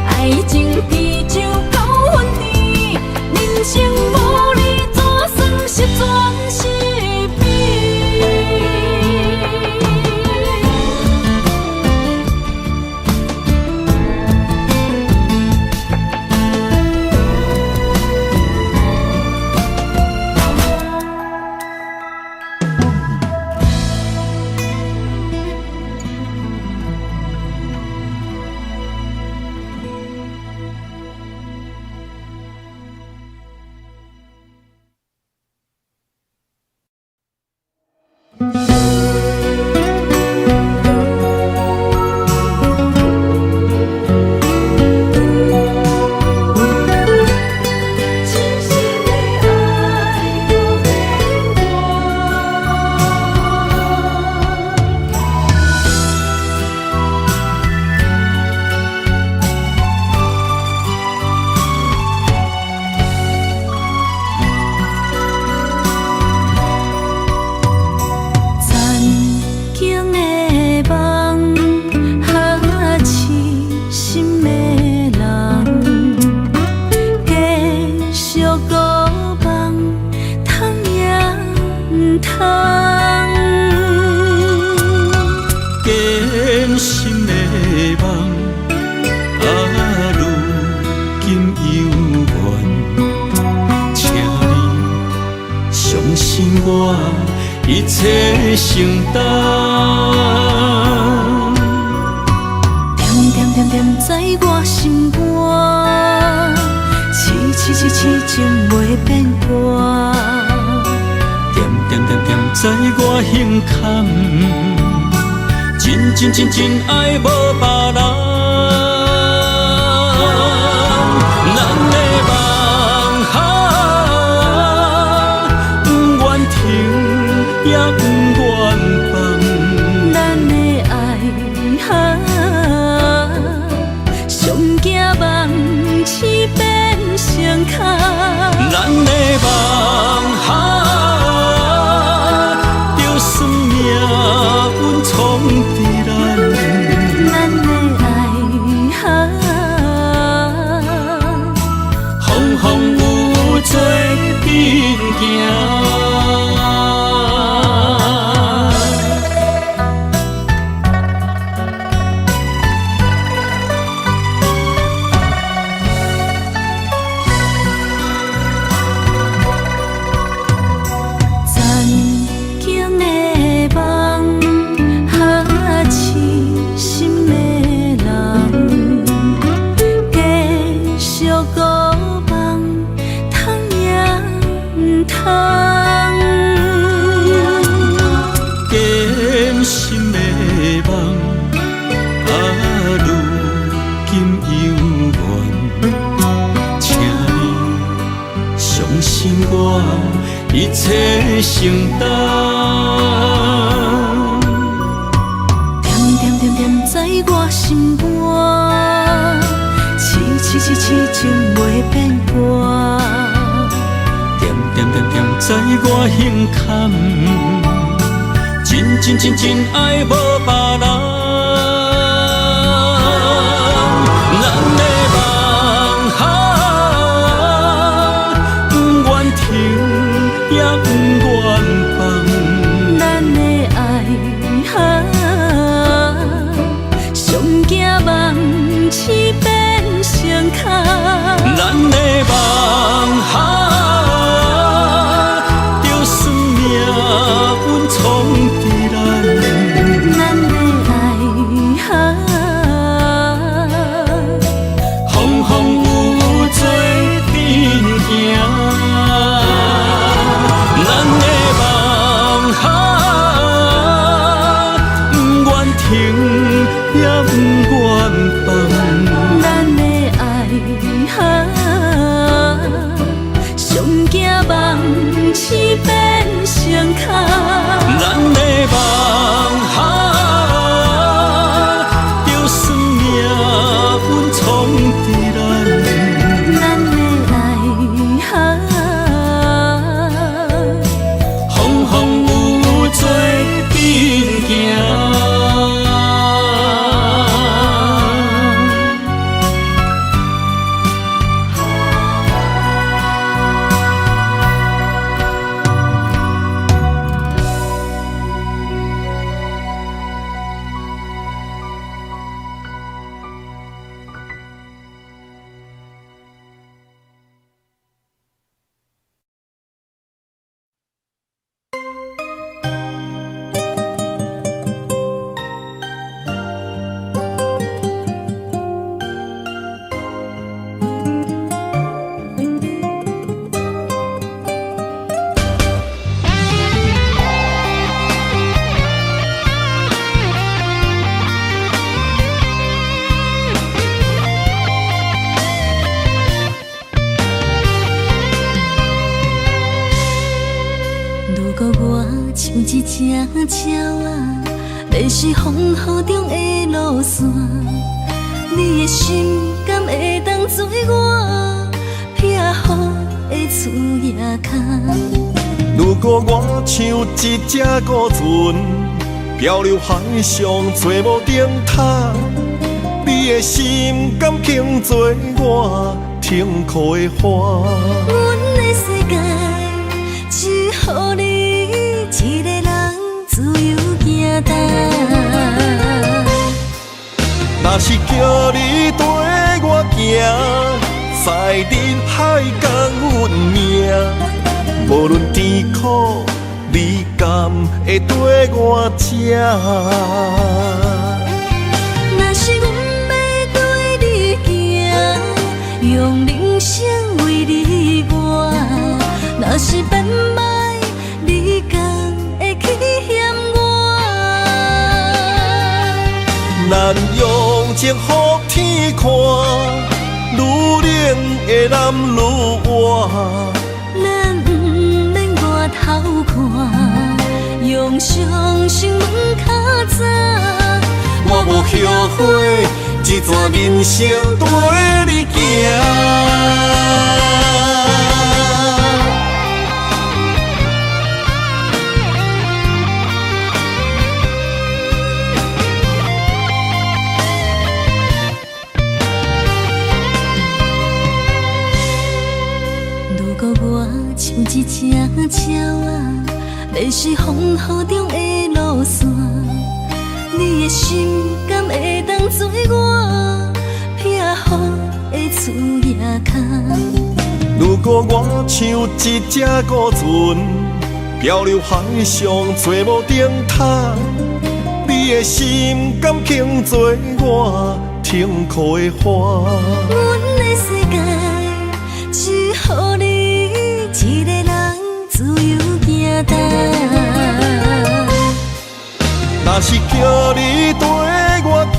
爱情比酒高分切承担。点点点点在我心肝，痴痴情袂变卦。点点点点在我胸坎，真爱无别人。咱的梦不愿停，也不愿放。咱的爱上惊梦痴变成空。咱的梦就算命运闯伫咱，咱的爱风风雨做阵行。一切承担，点点点点在我心肝，痴情袂变卦。点点点点在我胸坎，真爱无别人。咱的梦不愿停，也不愿放。咱的爱上惊梦痴变成空。咱的梦就算命运闯伫咱，咱的爱风风雨雨做阵行。咱的梦不愿停，也不愿放。咱的爱上惊梦痴变成空。咱的梦就算命运闯伫咱，咱的爱风风雨雨做阵行。像一只鸟啊，迷失风雨中的路线。你的心敢会当做我避雨的厝野空？如果我像一只孤船，漂流海上找无顶塔，你的心敢肯做我停靠的花？阮的世界只予你一个人自由行踏。若是叫你跟我行，在人海共运命，无论甜苦你敢会跟我吃？若是阮要对你行，用人生为你活。若是变歹，你敢会去嫌我？咱用情予天看，愈冷的男愈活。咱不免外头看，用伤心问较早。我无后悔，一段人生跟你行。如果我像一只鸟仔，迷失风雨中的路线，你的心敢会当做我避雨的厝夜空？如果我像一只孤船，漂流海上做无定塔，你的心敢肯做我停靠的花？阮的世界只予你一个人自由行动。若是叫你跟我行，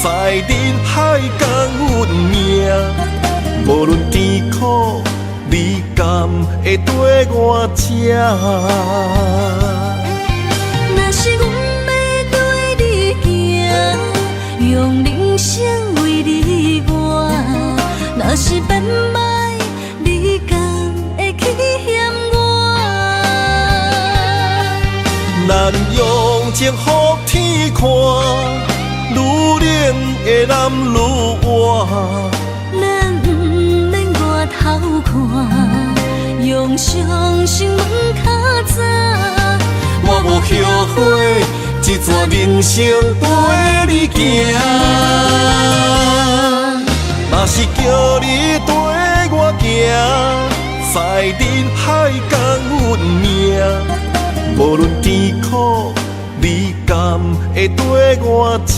在人海共运命，无论甜苦，你敢会跟我吃？若是阮要对你行，用人生为你活。若是变歹，你敢会去嫌我？咱用情予天看，愈冷的男愈活。咱不免外头看，用伤心问较早。我无后悔，一段人生跟你行。若是叫你跟我行，在人海共运命，无论甜苦，你敢会跟我吃？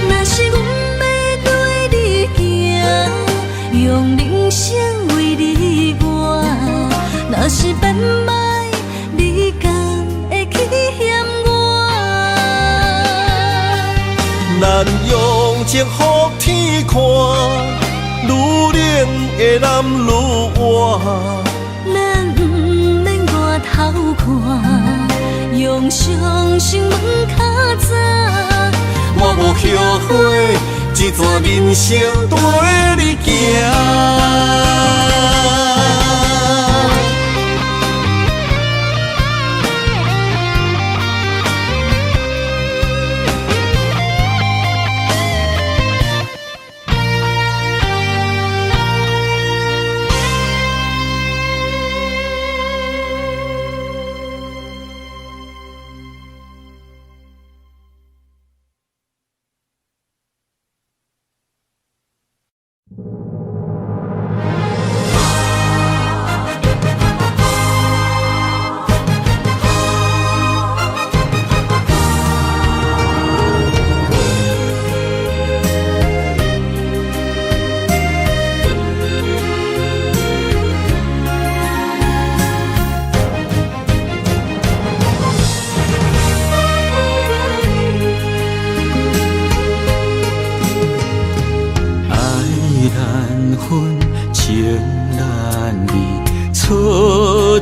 若是阮要对你行，用人生为你活。若是变歹，你敢会去嫌我？咱用情予天看，愈冷的男愈活。咱不免外头看，用伤心问较早。我无后悔，一段人生跟你行。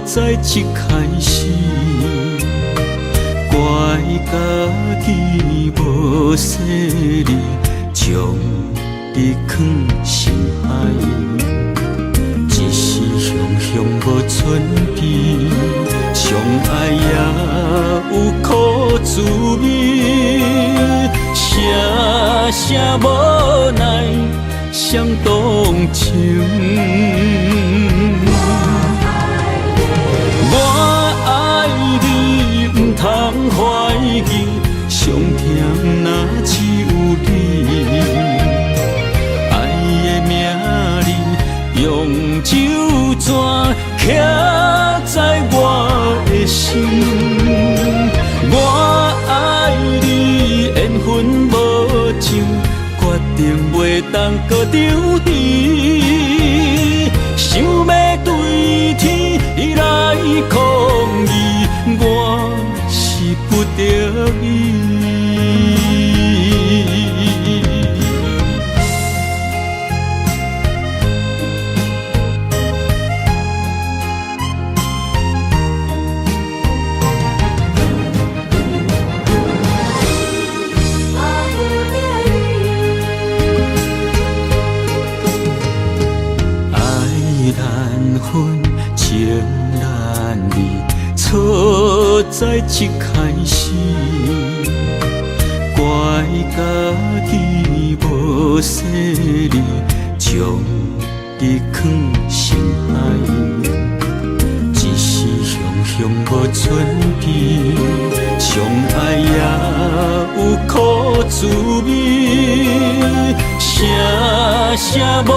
在一开始，怪家己无细腻，将你放心海。一时雄雄无寸边，相爱也有苦滋味，声声无奈伤动情。通怀疑，上甜若只有你。爱的名字用酒泉刻当搁张持，想要对天来抗议，我是不得已。情难离，错在一开始，怪家己无细腻，将你藏心海，一时雄雄无准备，相爱也有苦滋味，声声无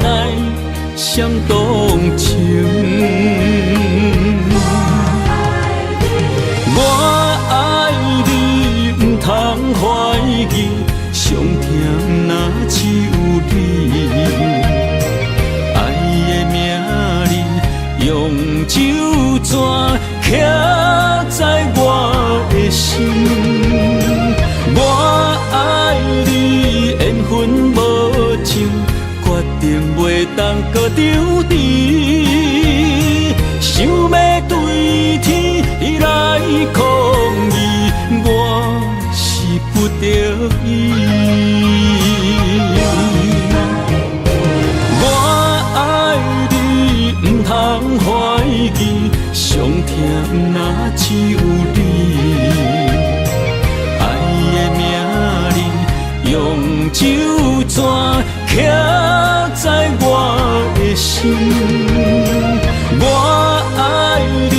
奈。想动情，我爱你，不通怀疑，上疼若只有你。爱的名字用手绢刻在我的心，我爱你，缘分无情。决定袂当搁张持，想要对天来抗议，我是不得已。我爱你，不通怀疑，上疼若只有你。爱的名字用手绢刻在我的心，我爱你，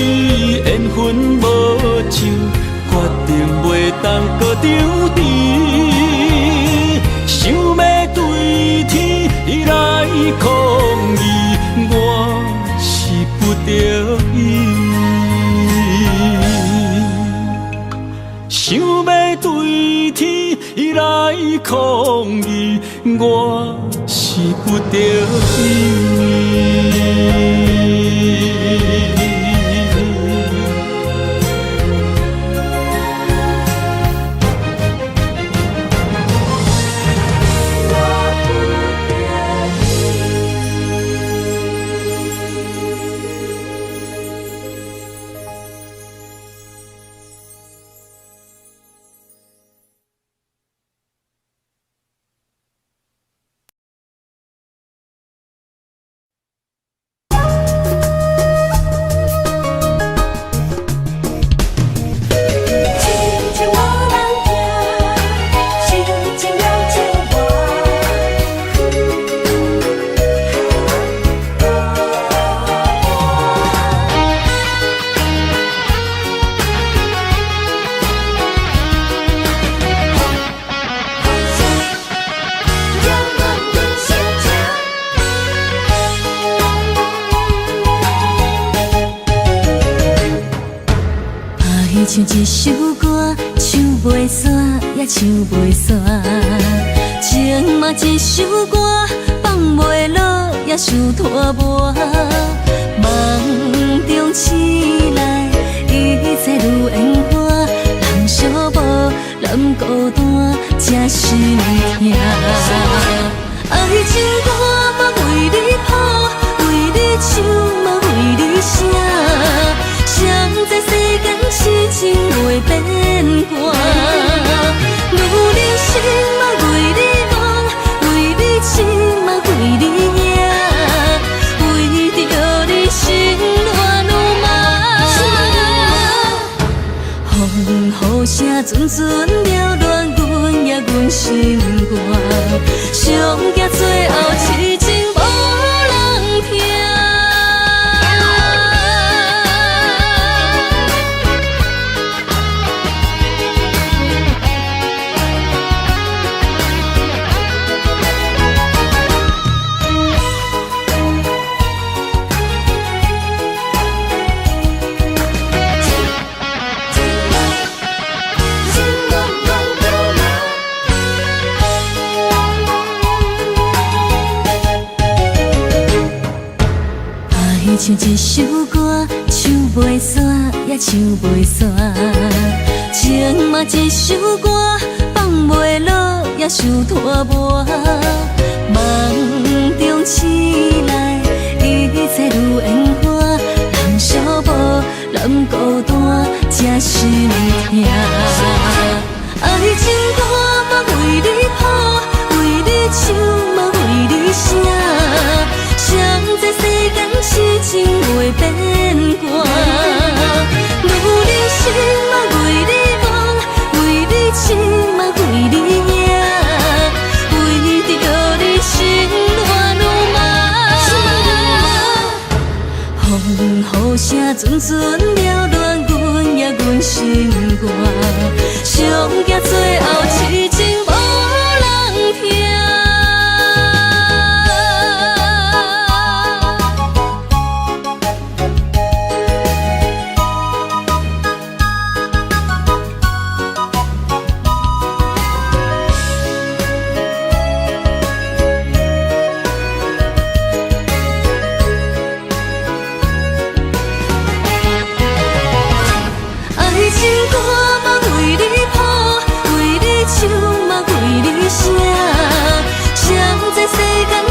缘分无情，决定袂当搁张持，想要对天来抗议，我是不得已。想要对天来抗议，我是不得已。唱一首歌，唱袂煞也唱袂煞，情嘛一首歌，放袂落也输拖磨。梦中醒来，一切如烟花，人相无，人孤单，才是疼。爱情歌嘛为你谱，为你唱嘛为你写。谁知世间痴情袂变卦，女人心嘛为你梦，为你情嘛为你赢，为着你心乱如麻。风雨声阵阵扰乱阮也阮心肝，上惊最后痴情无人听。唱一首歌，唱袂煞也唱袂煞。情嘛一首歌，放袂落也想拖磨。梦中醒来，一切如烟花。人寂寞，人孤单，才心痛。爱情歌嘛为你谱，为你唱嘛为你写。谁知世间痴情袂变卦，女人心嘛为你忙，为你痴嘛为你赢，为着你心乱如麻。风雨声阵阵缭乱，阮也阮心肝，上惊最后痴情无人听。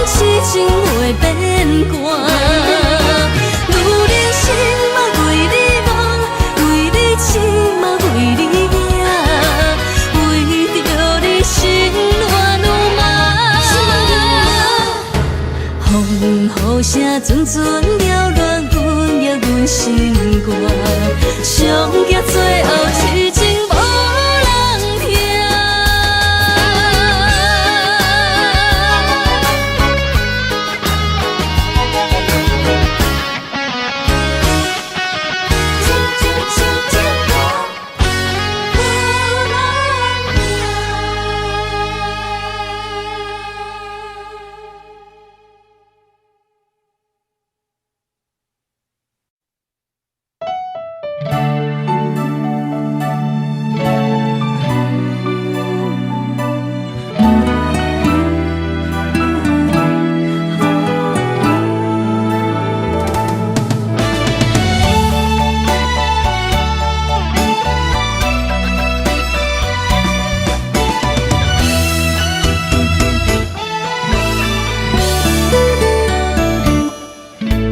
痴情袂变卦，女人心嘛为你忙，为你痴嘛为你赢，为着你心乱如麻。风雨声阵阵缭乱，阮也阮心肝，上惊最后痴情无人听。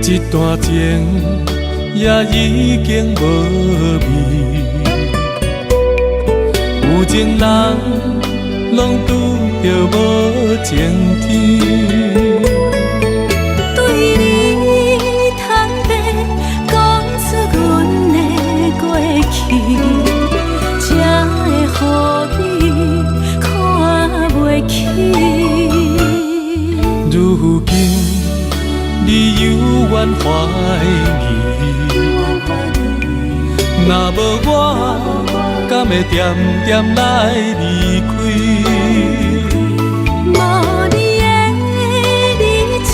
一段情也已经无味，有情人拢拄着无情天。对你坦白，讲出阮的过去，才会予你看袂起。如今你犹原怀疑，若无我，敢会点点来离开？无你的日子，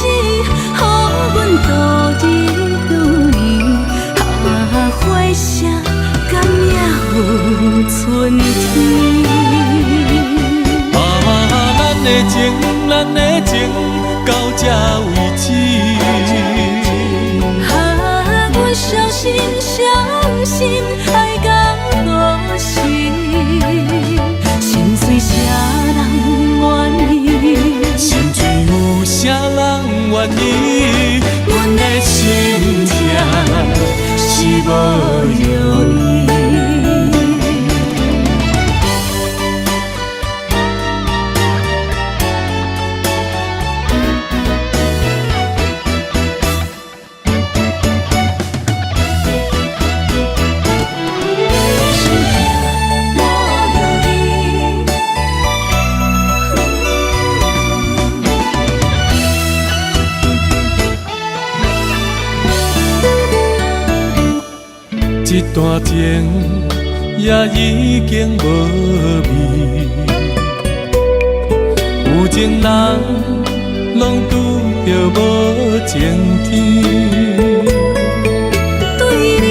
予阮度日如年，花谢敢也有春天？咱的情，咱的情，到这为止。阮小心小心爱到何时？心碎啥人愿意？心碎有啥人愿意？阮的心痛是无容易。一段情也已经无味，有情人拢拄着无情天。对你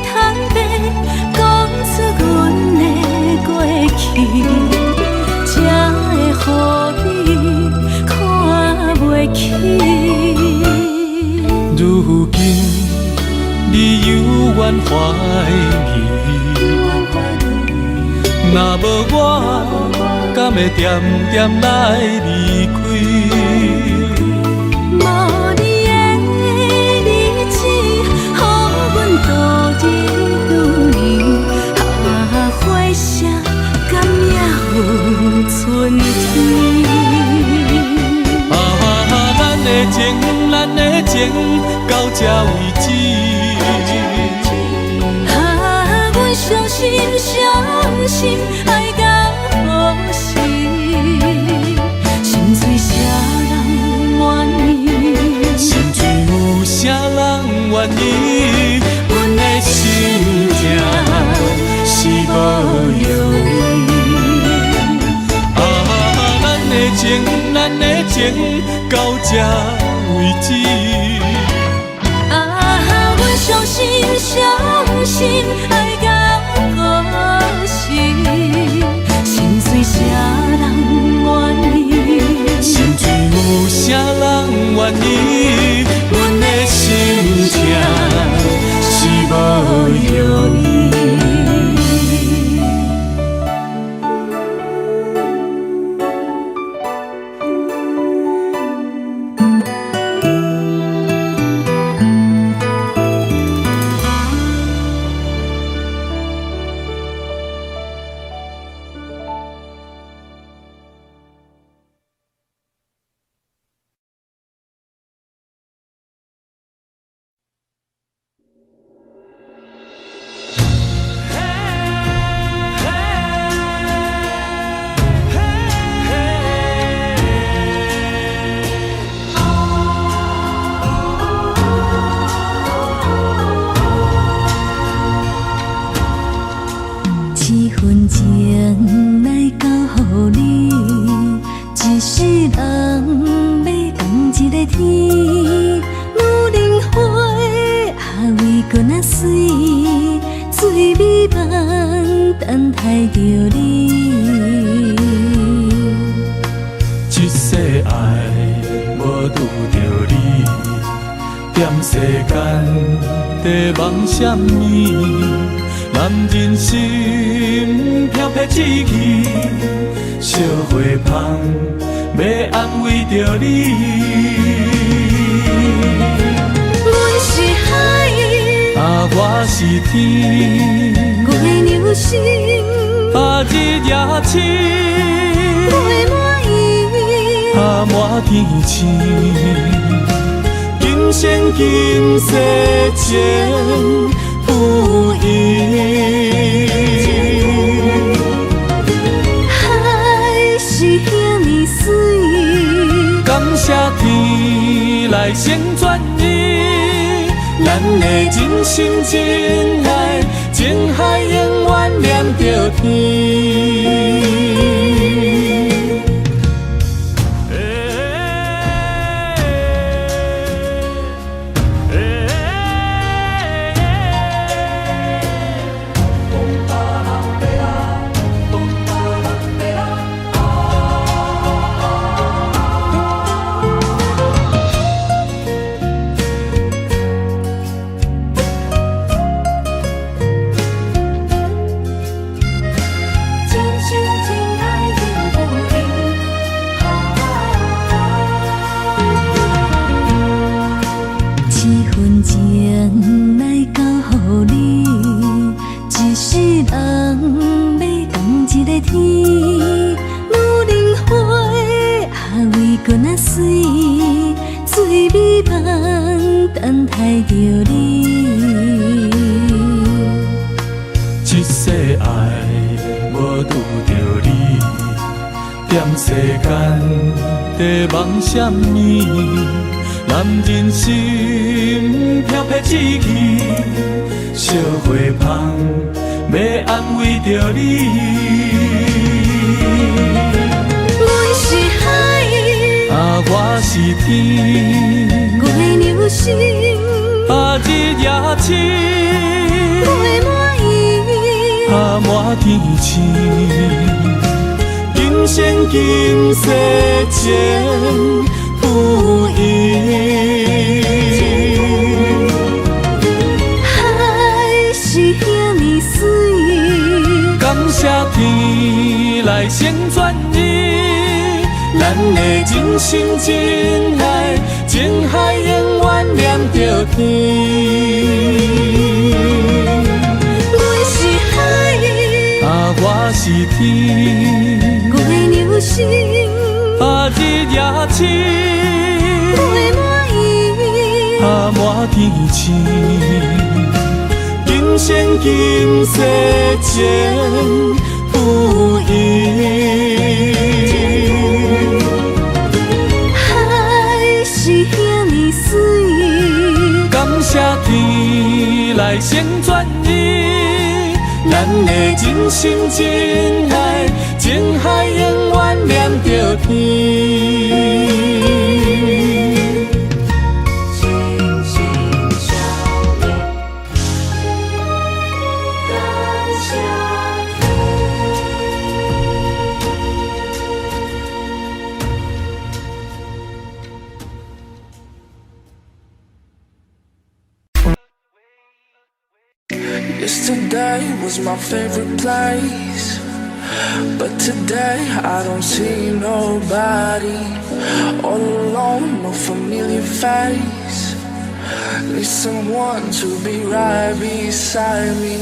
坦白，讲出阮的过去，才会予你看袂起。如怨怀疑。若无我，敢会点点来离开？无你的日子，予阮度日如年。花谢甘也有春天。咱的情，咱的情，到这为止。阮相信，相信爱到何时？心碎啥人愿意？心碎有啥人愿意？阮的心痛是无容易。咱的情，咱的情，到这为止。阮相信，相信爱到何时？心碎啥人愿意？心碎有啥人愿意？阮的心痛是无容易。什么？男人心飘撇志气，烧花香要安慰着你。阮是海，我是天，月流星，日夜星，月满意，满天星。今生今世情不移，海是遐尼水，感谢天来成全伊，咱的真心真爱，情海永远连着天。梦什么？男人心飘撇志气，烧花香要安慰着你。阮是海，我是天，月流星，日夜星，月满意，满天星。今生今世情不移，海谢天来成全你，咱的真心真爱，情海永远念着天。阮是海，我是天，月流星，日夜星，月满意，满天星。今生今世情不移，海是遐尼水，感谢天来成全你，咱的真心真爱，情海永远念着天。Yesterday was my favorite place, but today I don't see nobody. All alone, no familiar face. Need someone to be right beside me.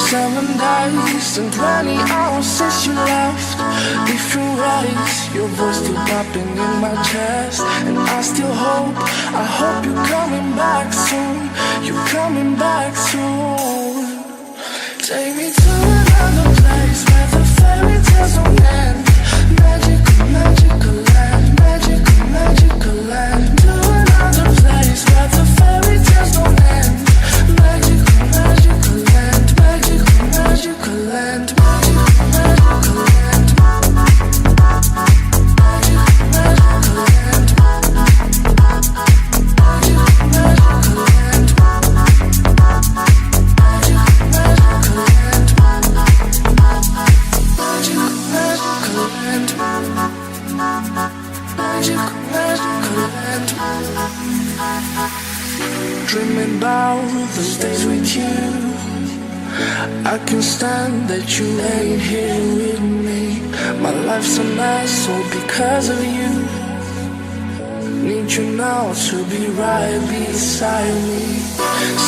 7 days and 20 hours since you left. Different ways, your voice still popping in my chest. And I still hope, I hope you're coming back soon. You're coming back soon. Take me to another place where the fairy tales don't end. Magical, magical land, magical, magical land. To another place where the fairy tales don't end. Magical, magical land, magical, magical land, magical, magical land. Magical, magical land. Magical, magical land. Dreaming about those days with you. I can't stand that you ain't here with me. My life's a mess all because of you. Need you now to be right beside me.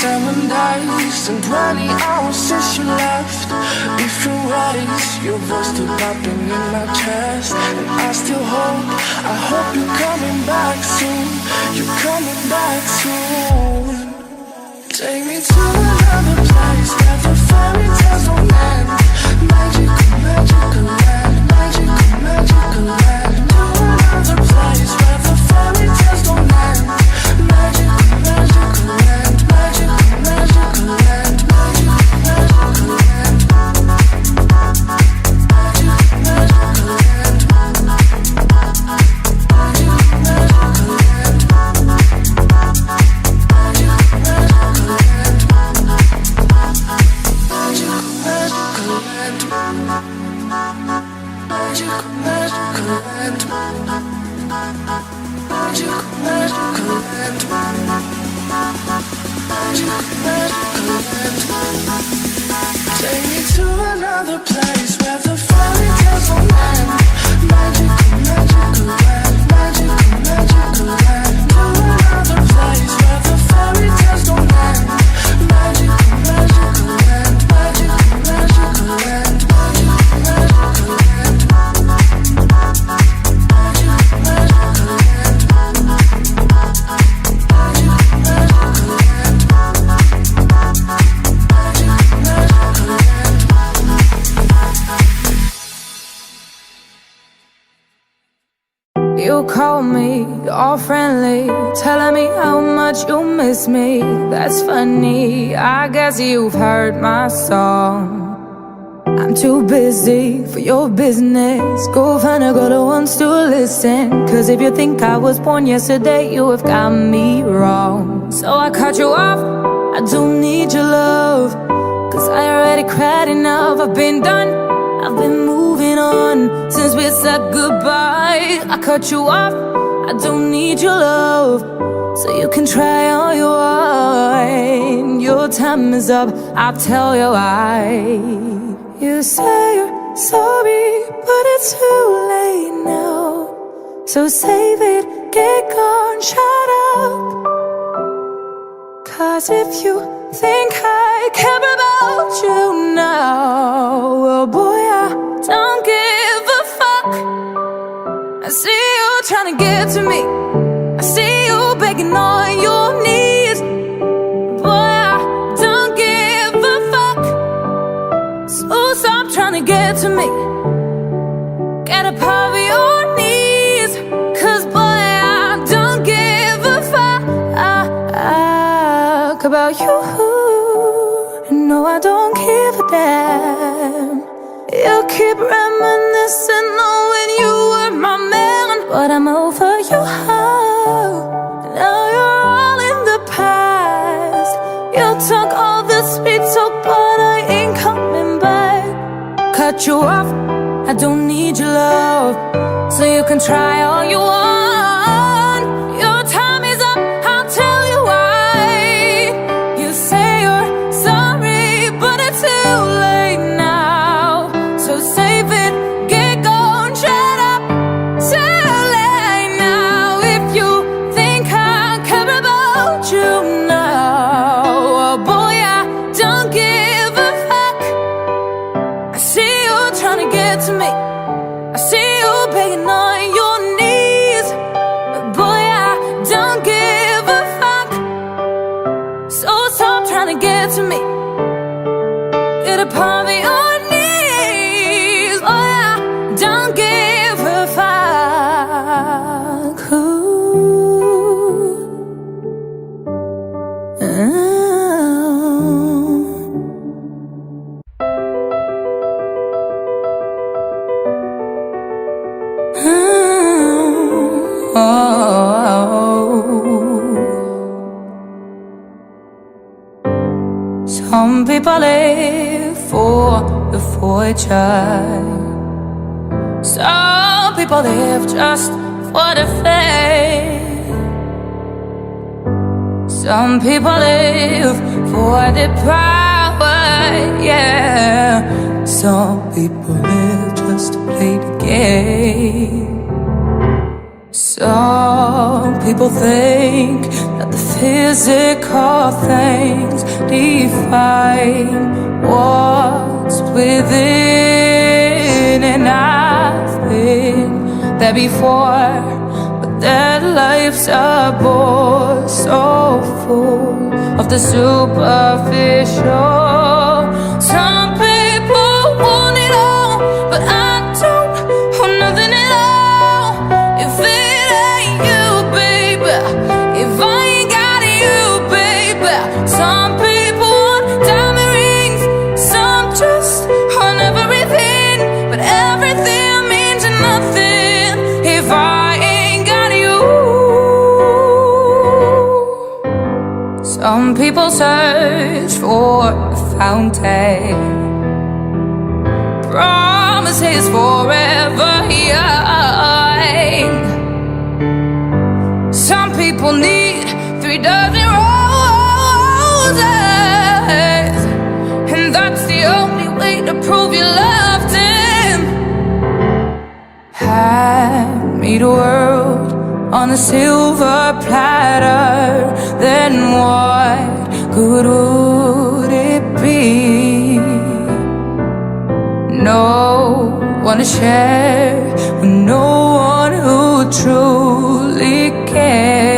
7 days and 20 hours since you left. Different ways, your voice still popping in my chest. And I still hope, I hope you're coming back soon. You're coming back soon. Take me to another place where the fairy tales don't end. Magical, magical land, magical, magical land. To another place where the fairy tales don't end. Magical, magical land, magical, magical land, magical, magical land. Magical, magical land. Magical, magical land. Take me to another place where the fairy tales don't end. Magical, magical land, magical, magical land. To another place where the fairy tales don't end. Magical, magical land, magical, magical land, magical, magical land. Magical, magical land. Magical, magical land. You call me all friendly, telling me how much you miss me. That's funny, I guess you've heard my song. I'm too busy for your business. Go find a girl who wants to listen. Cause if you think I was born yesterday, you have got me wrong. So I cut you off, I don't need your love. Cause I already cried enough, I've been done, I've been moving on since we said goodbye. I cut you off, I don't need your love. So you can try all you want. Your time is up, I'll tell you why. You say you're sorry, but it's too late now. So save it, get gone, shut up. 'Cause if you think I care about you now, well boy, I don't give a fuck. I see you trying to get to me, I see you begging on your knees. Boy, I don't give a fuck. So stop trying to get to me, get up off your knees. 'Cause boy, I don't give a fuck about you. No, I don't give a damn. You keep reminiscing on when you were my man, but I'm over you. Now you're all in the past. You took all the sweet talk, but I ain't coming back. Cut you off, I don't need your love, so you can try all you want. Your time is up, I'll tell you why. You say you're sorry, but it's too late now. So save it, get gone, shut up. Too late now. If you think I care about you now, oh boy, I don't give a fuck. I see you trying to get to me, I see you begging on your knees. But boy, I don't give a fuck. So stop trying to get to me, get up on your knees. Boy, I don't give a fuck. Some people live for the fortune, some people live just for the fame. Some people live for the power, yeah. Some people live just to play the game. Some people think that the physical things define what's within. And I've been there before, but their lives are bored, so full of the superficial. Some people want it all, but I don't want nothing at all. If it ain't you, baby, if I ain't got you, baby. Some people want diamond rings, some just want everything, but everything means nothing if I ain't got you. Some people search for a fountain, promises forever young. Some people need 3 dozen roses, and that's the only way to prove you loved him. Hand me the world on a silver platter, then what good would it be? No one to share with no one who truly cares.